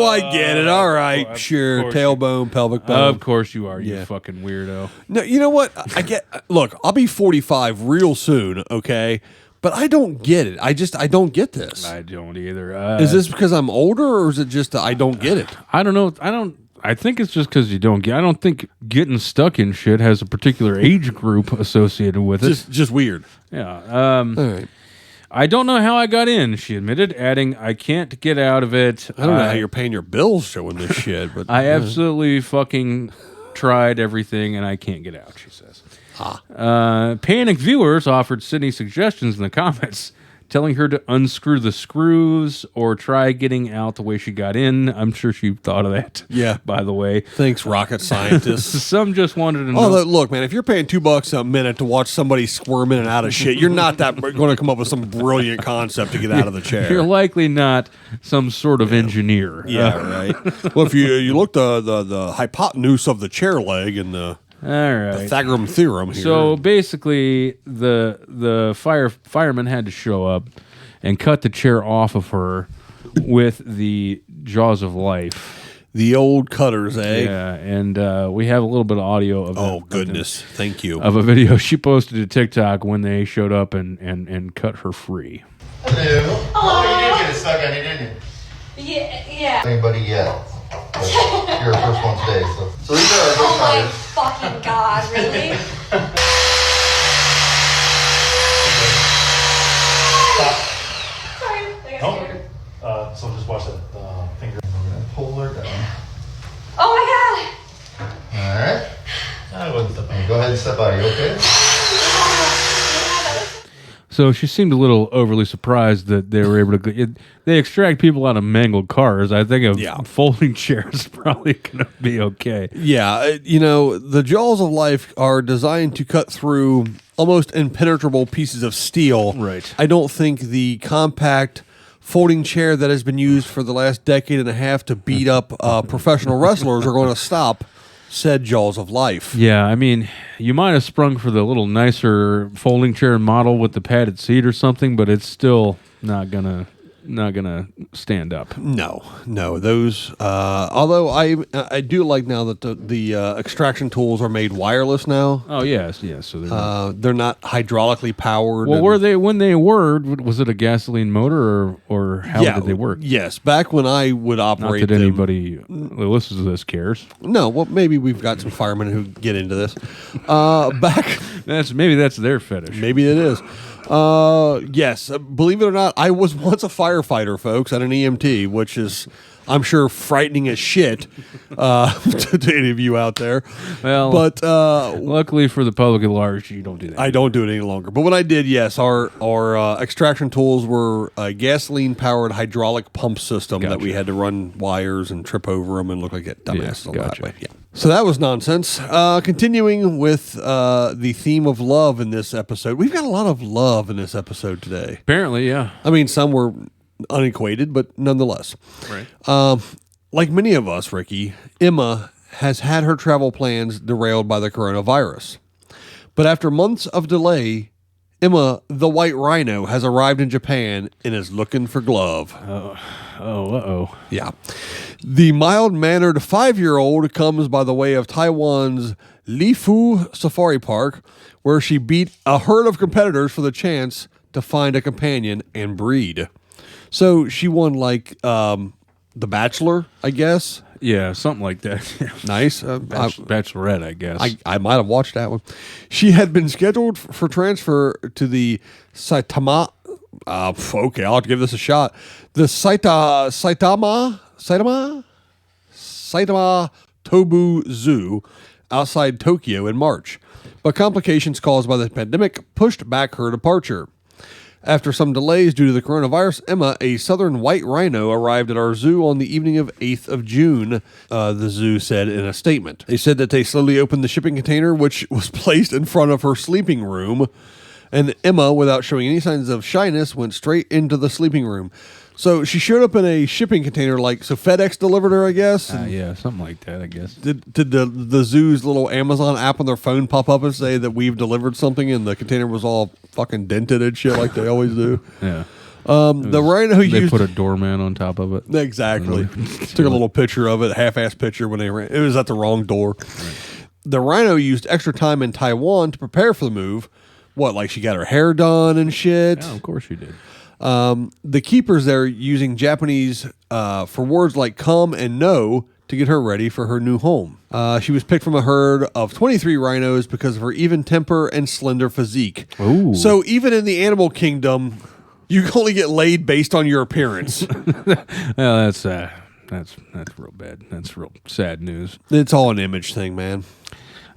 I get it. All right, sure. Tailbone, pelvic bone. Of course you are, you fucking weirdo. No, you know what? Look, I'll be 45 real soon, okay? But I don't get it. I don't get this. I don't either. Is this because I'm older, or is it just that I don't get it? I don't know. I think it's just because you don't get. I don't think getting stuck in shit has a particular age group associated with it. Just weird. Yeah. All right. I don't know how I got in, she admitted, adding, I can't get out of it. I don't know how you're paying your bills showing this shit, but I absolutely fucking tried everything and I can't get out, she says. Panic viewers offered Sydney suggestions in the comments, telling her to unscrew the screws or try getting out the way she got in. I'm sure she thought of that. Yeah. By the way. Thanks, rocket scientists. Some just wanted to know. Oh, look, man, if you're paying $2 a minute to watch somebody squirm in and out of shit, you're not that going to come up with some brilliant concept to get out of the chair. You're likely not some sort of engineer. Yeah, right. Well, if you look the hypotenuse of the chair leg and the Pythagorean theorem here. So basically, the firemen had to show up and cut the chair off of her with the jaws of life. The old cutters, eh? Yeah, and we have a little bit of audio of Thank you. Of a video she posted to TikTok when they showed up and cut her free. Hello. Oh, you did get it stuck on you, didn't you? Yeah. Anybody yet? You're the first one today, so these are our good Oh my cutters. fucking god, really? Sorry, I got scared. So just watch that finger. We're gonna pull her down. Oh All right. I wouldn't step Go ahead and step out. Are you okay? my god. So she seemed a little overly surprised that they were able to. They extract people out of mangled cars. I think a folding chair is probably going to be okay. Yeah, the jaws of life are designed to cut through almost impenetrable pieces of steel. Right. I don't think the compact folding chair that has been used for the last decade and a half to beat up professional wrestlers are going to stop said jaws of life. Yeah, I mean, you might have sprung for the little nicer folding chair model with the padded seat or something, but it's still not gonna. not gonna stand up. No. Those. Although I do like now that the extraction tools are made wireless now. Oh yes. So They're not hydraulically powered. well, were they when they were? Was it a gasoline motor or how did they work? Yes, back when I would Not operate that them. anybody who listens to this cares. No, well, maybe we've got some firemen who get into this. Back, Maybe that's their fetish. maybe it is. Yes, believe it or not, I was once a firefighter, folks, at an EMT, which is, I'm sure, frightening as shit to any of you out there. Well, But luckily for the public at large, you don't do that. I don't do it any longer. But when I did, yes, our extraction tools were a gasoline-powered hydraulic pump system that we had to run wires and trip over them and look like dumbasses on that way. Yeah. So that was nonsense. Continuing with the theme of love in this episode. We've got a lot of love in this episode today. Apparently, yeah. I mean, some were unequated, but nonetheless. Right. Like many of us, Ricky, Emma has had her travel plans derailed by the coronavirus. But after months of delay, Emma, the white rhino, has arrived in Japan and is looking for glove. Uh-oh. Yeah. The mild-mannered 5-year-old comes by the way of Taiwan's Lifu Safari Park, where she beat a herd of competitors for the chance to find a companion and breed. So she won like The Bachelor, I guess. Yeah, something like that. Nice. Bachelorette, I guess. I might have watched that one. She had been scheduled for transfer to the Saitama. Okay, I'll have to give this a shot. The Saitama Tobu Zoo outside Tokyo in March, but complications caused by the pandemic pushed back her departure. After some delays due to the coronavirus, Emma, a southern white rhino, arrived at our zoo on the evening of 8th of June, the zoo said in a statement. They said that they slowly opened the shipping container, which was placed in front of her sleeping room, and Emma, without showing any signs of shyness, went straight into the sleeping room. So she showed up in a shipping container, so FedEx delivered her, I guess. Yeah, something like that, I guess. Did the zoo's little Amazon app on their phone pop up and say that we've delivered something and the container was all fucking dented and shit like they always do? Yeah. The rhino They used... put a doorman on top of it. Exactly. Took a little picture of it, half-ass picture when they ran. It was at the wrong door. Right. The rhino used extra time in Taiwan to prepare for the move. What, like she got her hair done and shit? Yeah, of course she did. The keepers there using Japanese for words like come and no to get her ready for her new home. She was picked from a herd of 23 rhinos because of her even temper and slender physique. Ooh. So even in the animal kingdom, you can only get laid based on your appearance. Well, that's real bad. That's real sad news. It's all an image thing, man.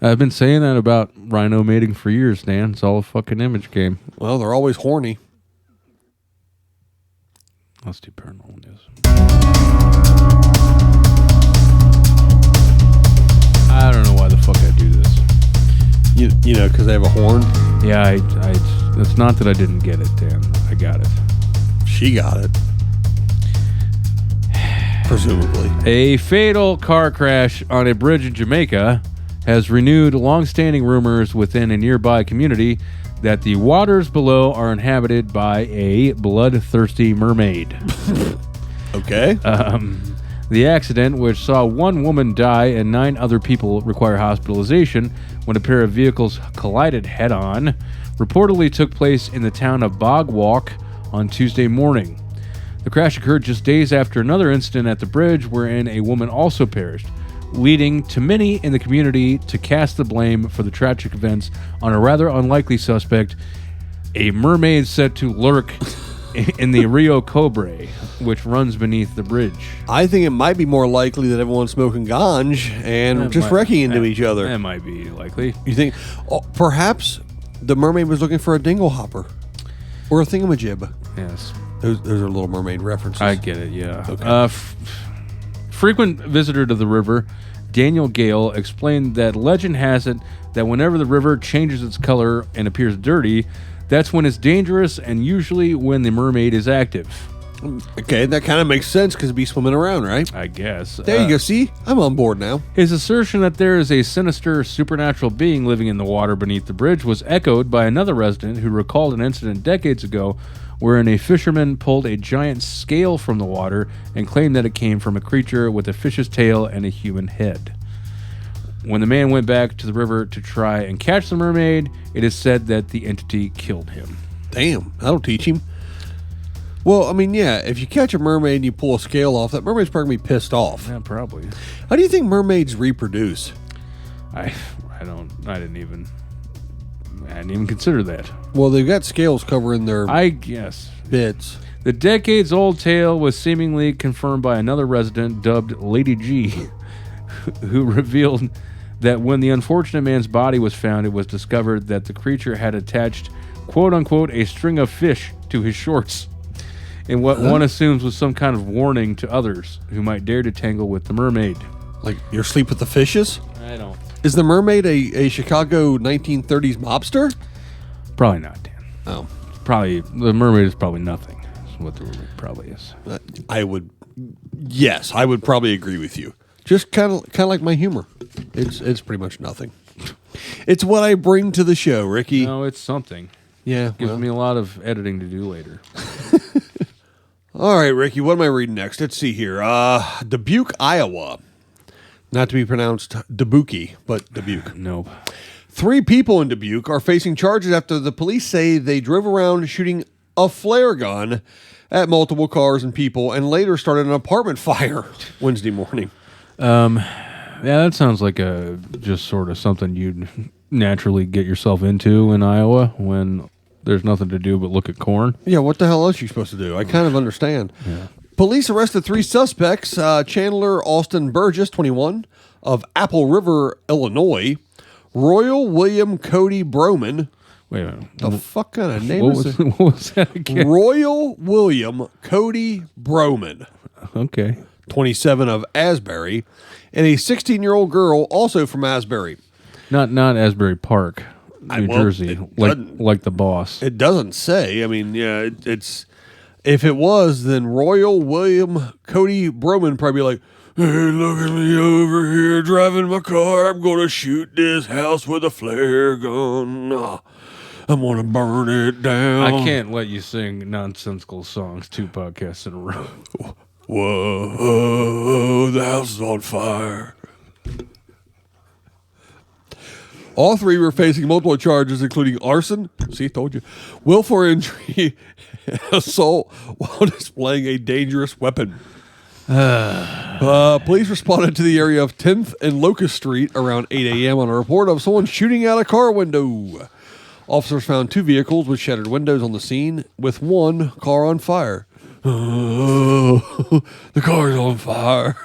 I've been saying that about rhino mating for years, Dan. It's all a fucking image game. Well, they're always horny. Let's do paranormal news. I don't know why the fuck I do this. You know, because they have a horn. Yeah, it's not that I didn't get it, Dan. I got it. She got it. Presumably. A fatal car crash on a bridge in Jamaica has renewed long-standing rumors within a nearby community that the waters below are inhabited by a bloodthirsty mermaid. Okay. The accident, which saw one woman die and 9 other people require hospitalization when a pair of vehicles collided head-on, reportedly took place in the town of Bogwalk on Tuesday morning. The crash occurred just days after another incident at the bridge wherein a woman also perished, leading to many in the community to cast the blame for the tragic events on a rather unlikely suspect, a mermaid said to lurk in the Rio Cobre, which runs beneath the bridge. I think it might be more likely that everyone's smoking ganj and just wrecking into each other. That might be likely. You think perhaps the mermaid was looking for a dingle hopper or a thingamajib? Yes. Those are Little Mermaid references. I get it, yeah. Okay. Frequent visitor to the river, Daniel Gale, explained that legend has it that whenever the river changes its color and appears dirty, that's when it's dangerous and usually when the mermaid is active. Okay, that kind of makes sense because it'd be swimming around, right? I guess. There you go. See? I'm on board now. His assertion that there is a sinister supernatural being living in the water beneath the bridge was echoed by another resident who recalled an incident decades ago wherein a fisherman pulled a giant scale from the water and claimed that it came from a creature with a fish's tail and a human head. When the man went back to the river to try and catch the mermaid, it is said that the entity killed him. Damn, that'll teach him. Well, I mean, yeah, if you catch a mermaid and you pull a scale off, that mermaid's probably going to be pissed off. Yeah, probably. How do you think mermaids reproduce? I didn't even consider that. Well, they've got scales covering their I guess. bits. The decades-old tale was seemingly confirmed by another resident dubbed Lady G, who revealed that when the unfortunate man's body was found, it was discovered that the creature had attached, quote-unquote, a string of fish to his shorts, in what one assumes was some kind of warning to others who might dare to tangle with the mermaid. Like, you're asleep with the fishes? I don't. Is the mermaid a Chicago 1930s mobster? Probably not, Dan. Oh. The mermaid is probably nothing. That's what the mermaid probably is. I would probably agree with you. Just kind of like my humor. It's pretty much nothing. It's what I bring to the show, Ricky. No, it's something. Yeah. Gives me a lot of editing to do later. All right, Ricky, what am I reading next? Let's see here. Dubuque, Iowa. Not to be pronounced Dubuque, but Dubuque. Nope. 3 people in Dubuque are facing charges after the police say they drove around shooting a flare gun at multiple cars and people and later started an apartment fire Wednesday morning. Yeah, that sounds like just sort of something you'd naturally get yourself into in Iowa when there's nothing to do but look at corn. Yeah, what the hell else are you supposed to do? I kind of understand. Yeah. Police arrested 3 suspects, Chandler Austin Burgess, 21, of Apple River, Illinois, Royal William Cody Broman. Wait a minute. The fuck kind of name is it? What was that again? Royal William Cody Broman, Okay. 27, of Asbury, and a 16-year-old girl also from Asbury. Not Asbury Park, New Jersey, like the boss. It doesn't say. I mean, yeah, it's if it was, then Royal William Cody Broman probably be like, hey, look at me over here driving my car. I'm going to shoot this house with a flare gun. I'm going to burn it down. I can't let you sing nonsensical songs 2 podcasts in a row. Whoa, the house is on fire. All 3 were facing multiple charges, including arson, see, told you, willful injury, assault while displaying a dangerous weapon. Police responded to the area of 10th and Locust Street around 8 a.m. on a report of someone shooting out a car window. Officers found 2 vehicles with shattered windows on the scene, with 1 car on fire. Oh, the car's on fire.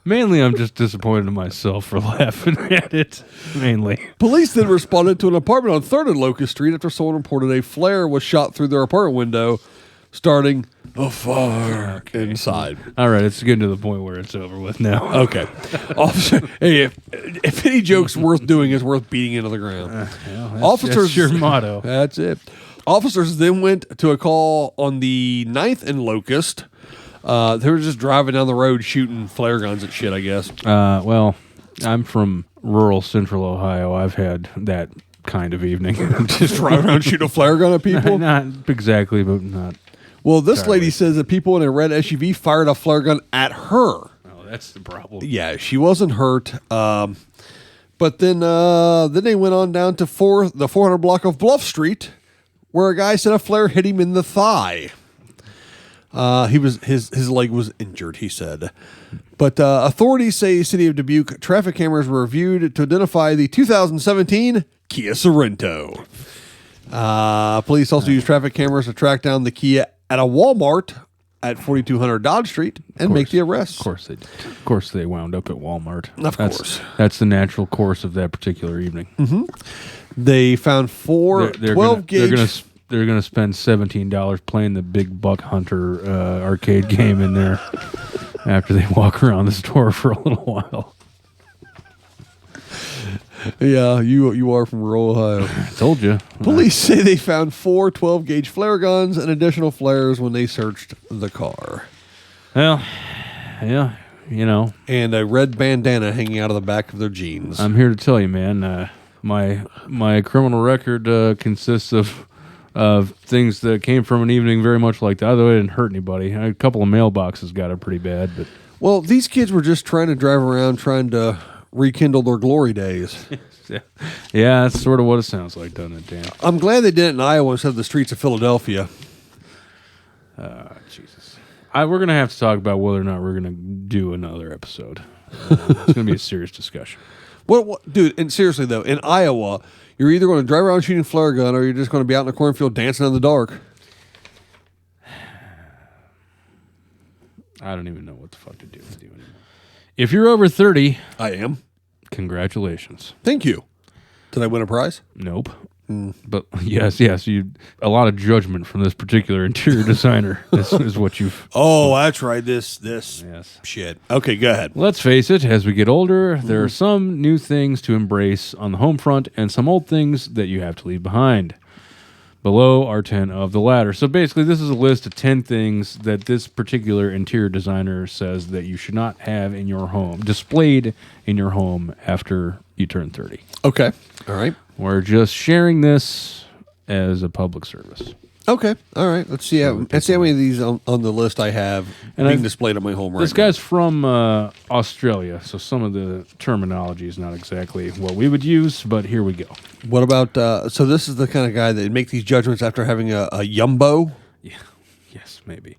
Mainly, I'm just disappointed in myself for laughing at it. Mainly. Police then responded to an apartment on 3rd and Locust Street after someone reported a flare was shot through their apartment window, starting a fire inside. All right, it's getting to the point where it's over with now. Okay. Officer, hey, if any joke's worth doing, it's worth beating into the ground. That's your motto. That's it. Officers then went to a call on the 9th and Locust. They were just driving down the road shooting flare guns at shit, I guess. Well, I'm from rural central Ohio. I've had that kind of evening. Just driving around shooting a flare gun at people? Not exactly, but not. Well, this lady says that people in a red SUV fired a flare gun at her. Oh, that's the problem. Yeah, she wasn't hurt. But then they went on down to the 400 block of Bluff Street, where a guy said a flare hit him in the thigh. His leg was injured, he said. But authorities say City of Dubuque traffic cameras were reviewed to identify the 2017 Kia Sorento. Police also used traffic cameras to track down the Kia at a Walmart at 4200 Dodge Street and make the arrest. Of course they did. Of course they wound up at Walmart. Of course. That's the natural course of that particular evening. Mm-hmm. They found 12 gauge. They're going to spend $17 playing the Big Buck Hunter arcade game in there after they walk around the store for a little while. Yeah, you are from rural Ohio. I told you. Police say they found 4 12-gauge flare guns and additional flares when they searched the car. Well, yeah, you know. And a red bandana hanging out of the back of their jeans. I'm here to tell you, man, my criminal record consists of of things that came from an evening very much like that. Although it didn't hurt anybody. A couple of mailboxes got it pretty bad, but Well, these kids were just trying to drive around trying to rekindle their glory days. yeah, that's sort of what it sounds like, doesn't it, Dan? I'm glad they did it in Iowa instead of the streets of Philadelphia. Jesus. We're going to have to talk about whether or not we're going to do another episode. It's going to be a serious discussion. What, dude, and seriously, though, in Iowa, you're either going to drive around shooting flare gun or you're just going to be out in the cornfield dancing in the dark. I don't even know what the fuck to do with you anymore. If you're over 30, I am. congratulations. Thank you. Did I win a prize? Nope. But yes, you a lot of judgment from this particular interior designer. This is what you've. Oh, that's right. This Yes. shit. Okay, go ahead. Let's face it, as we get older, there are some new things to embrace on the home front and some old things that you have to leave behind. Below are 10 of the latter. So basically, this is a list of 10 things that this particular interior designer says that you should not have in your home, displayed in your home after you turn 30. Okay. All right. We're just sharing this as a public service. Okay. All right. Let's see how many of these on the list I have And being I've- displayed on my home right This guy's from Australia, so some of the terminology is not exactly what we would use, but here we go. now. What about, so this is the kind of guy that make these judgments after having a Yumbo? Yeah, yes, maybe.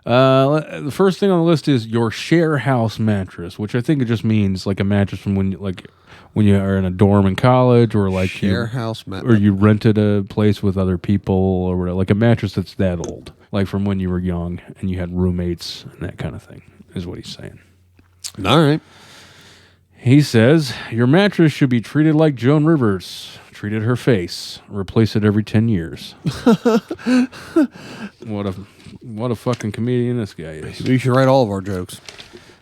The first thing on the list is your share house mattress, which I think it just means like a mattress from when you are in a dorm in college, or like Share house mattress. or you rented a place with other people, or whatever, like a mattress that's that old, like from when you were young and you had roommates and that kind of thing, is what he's saying. All right. He says your mattress should be treated like Joan Rivers treated her face. Replace it every 10 years. What a fucking comedian this guy is. We should write all of our jokes.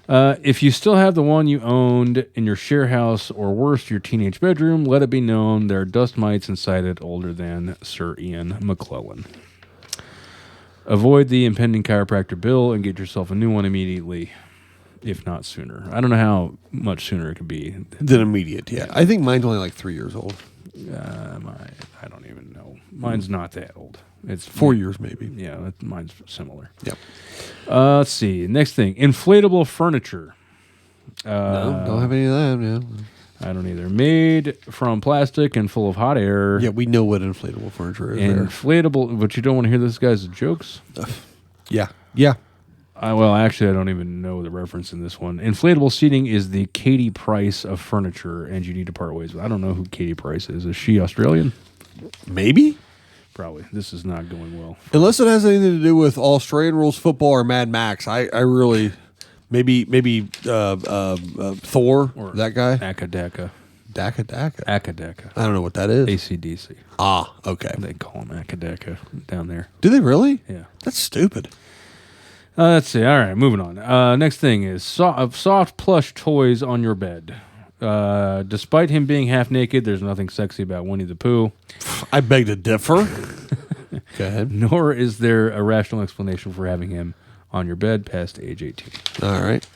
If you still have the one you owned in your share house, or worse, your teenage bedroom, let it be known there are dust mites inside it older than Sir Ian McClellan. Avoid the impending chiropractor bill and get yourself a new one immediately, if not sooner. I don't know how much sooner it could be. Then immediate, yeah. I think mine's only like 3 years old. I don't even know. Mine's not that old. It's 4 years maybe. Yeah, mine's similar. Yep. Let's see. Next thing, inflatable furniture. No, don't have any of that, yeah. I don't either. Made from plastic and full of hot air. Yeah, we know what inflatable furniture is there. Inflatable, but you don't want to hear this guy's jokes? Yeah. Yeah. Well, actually, I don't even know the reference in this one. Inflatable seating is the Katie Price of furniture, and you need to part ways with. I don't know who Katie Price is. Is she Australian? Maybe? Probably. This is not going well. Unless it has anything to do with Australian rules football or Mad Max. I really... Maybe Thor, or that guy? Akadaka. Daka? Akadaka. I don't know what that is. AC/DC. Ah, okay. They call him Akadaka down there. Do they really? Yeah. That's stupid. Let's see. All right, moving on. Next thing is soft plush toys on your bed. Despite him being half naked, there's nothing sexy about Winnie the Pooh. I beg to differ. Go ahead. Nor is there a rational explanation for having him on your bed past age 18. All right.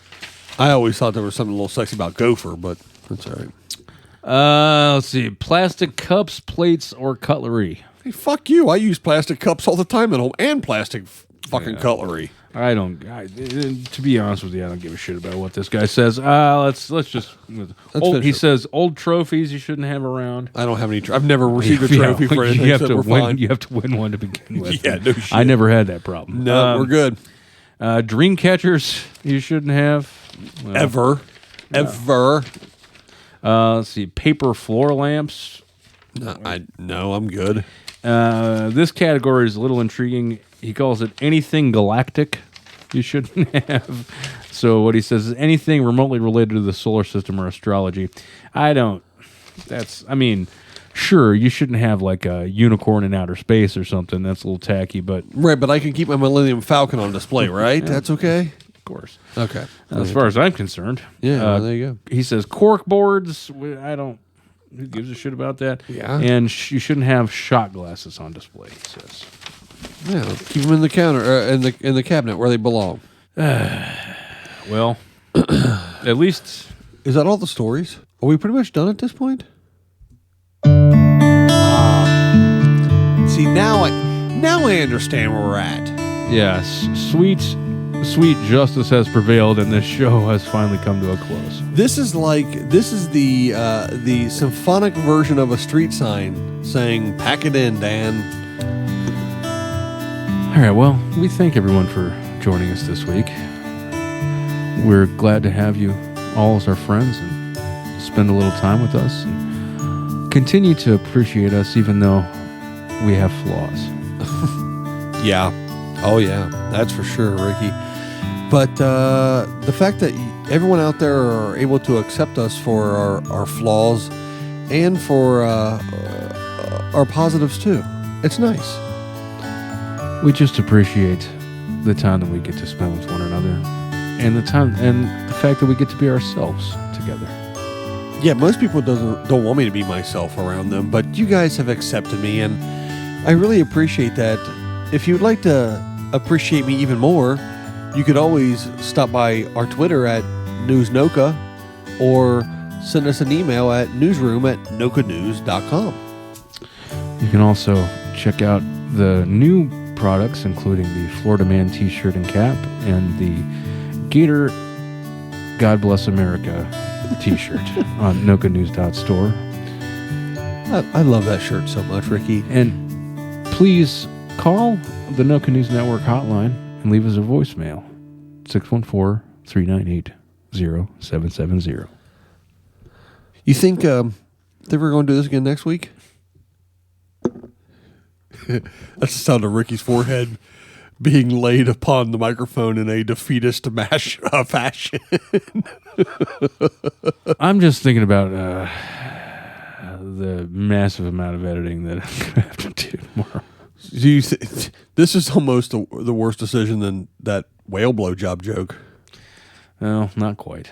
I always thought there was something a little sexy about Gopher, but that's all right. Let's see. Plastic cups, plates, or cutlery. Hey, fuck you. I use plastic cups all the time at home and plastic fucking cutlery. To be honest with you, I don't give a shit about what this guy says. Let's just. He says old trophies you shouldn't have around. I don't have any. I've never received a trophy for anything. You have so to we're win. fine. You have to win one to begin with. Yeah, no shit. I never had that problem. No, we're good. Dream catchers you shouldn't have. Well, Ever. Let's see. Paper floor lamps. No, I'm good. This category is a little intriguing. He calls it anything galactic you shouldn't have. So what he says is anything remotely related to the solar system or astrology. Sure, you shouldn't have like a unicorn in outer space or something. That's a little tacky, but... Right, but I can keep my Millennium Falcon on display, right? Yeah. That's okay? Of course. Okay. As far as I'm concerned. Yeah, well, there you go. He says cork boards. Who gives a shit about that? Yeah. And you shouldn't have shot glasses on display, he says. Yeah, keep them in the counter, in the cabinet where they belong. Well, at least... Is that all the stories? Are we pretty much done at this point? See, now I understand where we're at. Yes, sweet justice has prevailed, and this show has finally come to a close. This is the symphonic version of a street sign saying, "Pack it in, Dan." All right, well, we thank everyone for joining us this week. We're glad to have you all as our friends and spend a little time with us and continue to appreciate us even though we have flaws. Yeah. Oh, yeah. That's for sure, Ricky. But the fact that everyone out there are able to accept us for our flaws and for our positives, too. It's nice. We just appreciate the time that we get to spend with one another and the fact that we get to be ourselves together. Yeah, most people don't want me to be myself around them, but you guys have accepted me, and I really appreciate that. If you'd like to appreciate me even more, you could always stop by our Twitter at NewsNoka or send us an email at newsroom@nokanews.com. You can also check out the new products, including the Florida Man t-shirt and cap and the Gator God Bless America t-shirt on nokanews.store. I love that shirt so much, Ricky. And please call the Noka News Network hotline and leave us a voicemail. 614-398-0770. You think we're going to do this again next week? That's the sound of Ricky's forehead being laid upon the microphone in a defeatist fashion. I'm just thinking about the massive amount of editing that I'm going to have to do tomorrow. This is almost the worse decision than that whale blowjob joke. Well, not quite.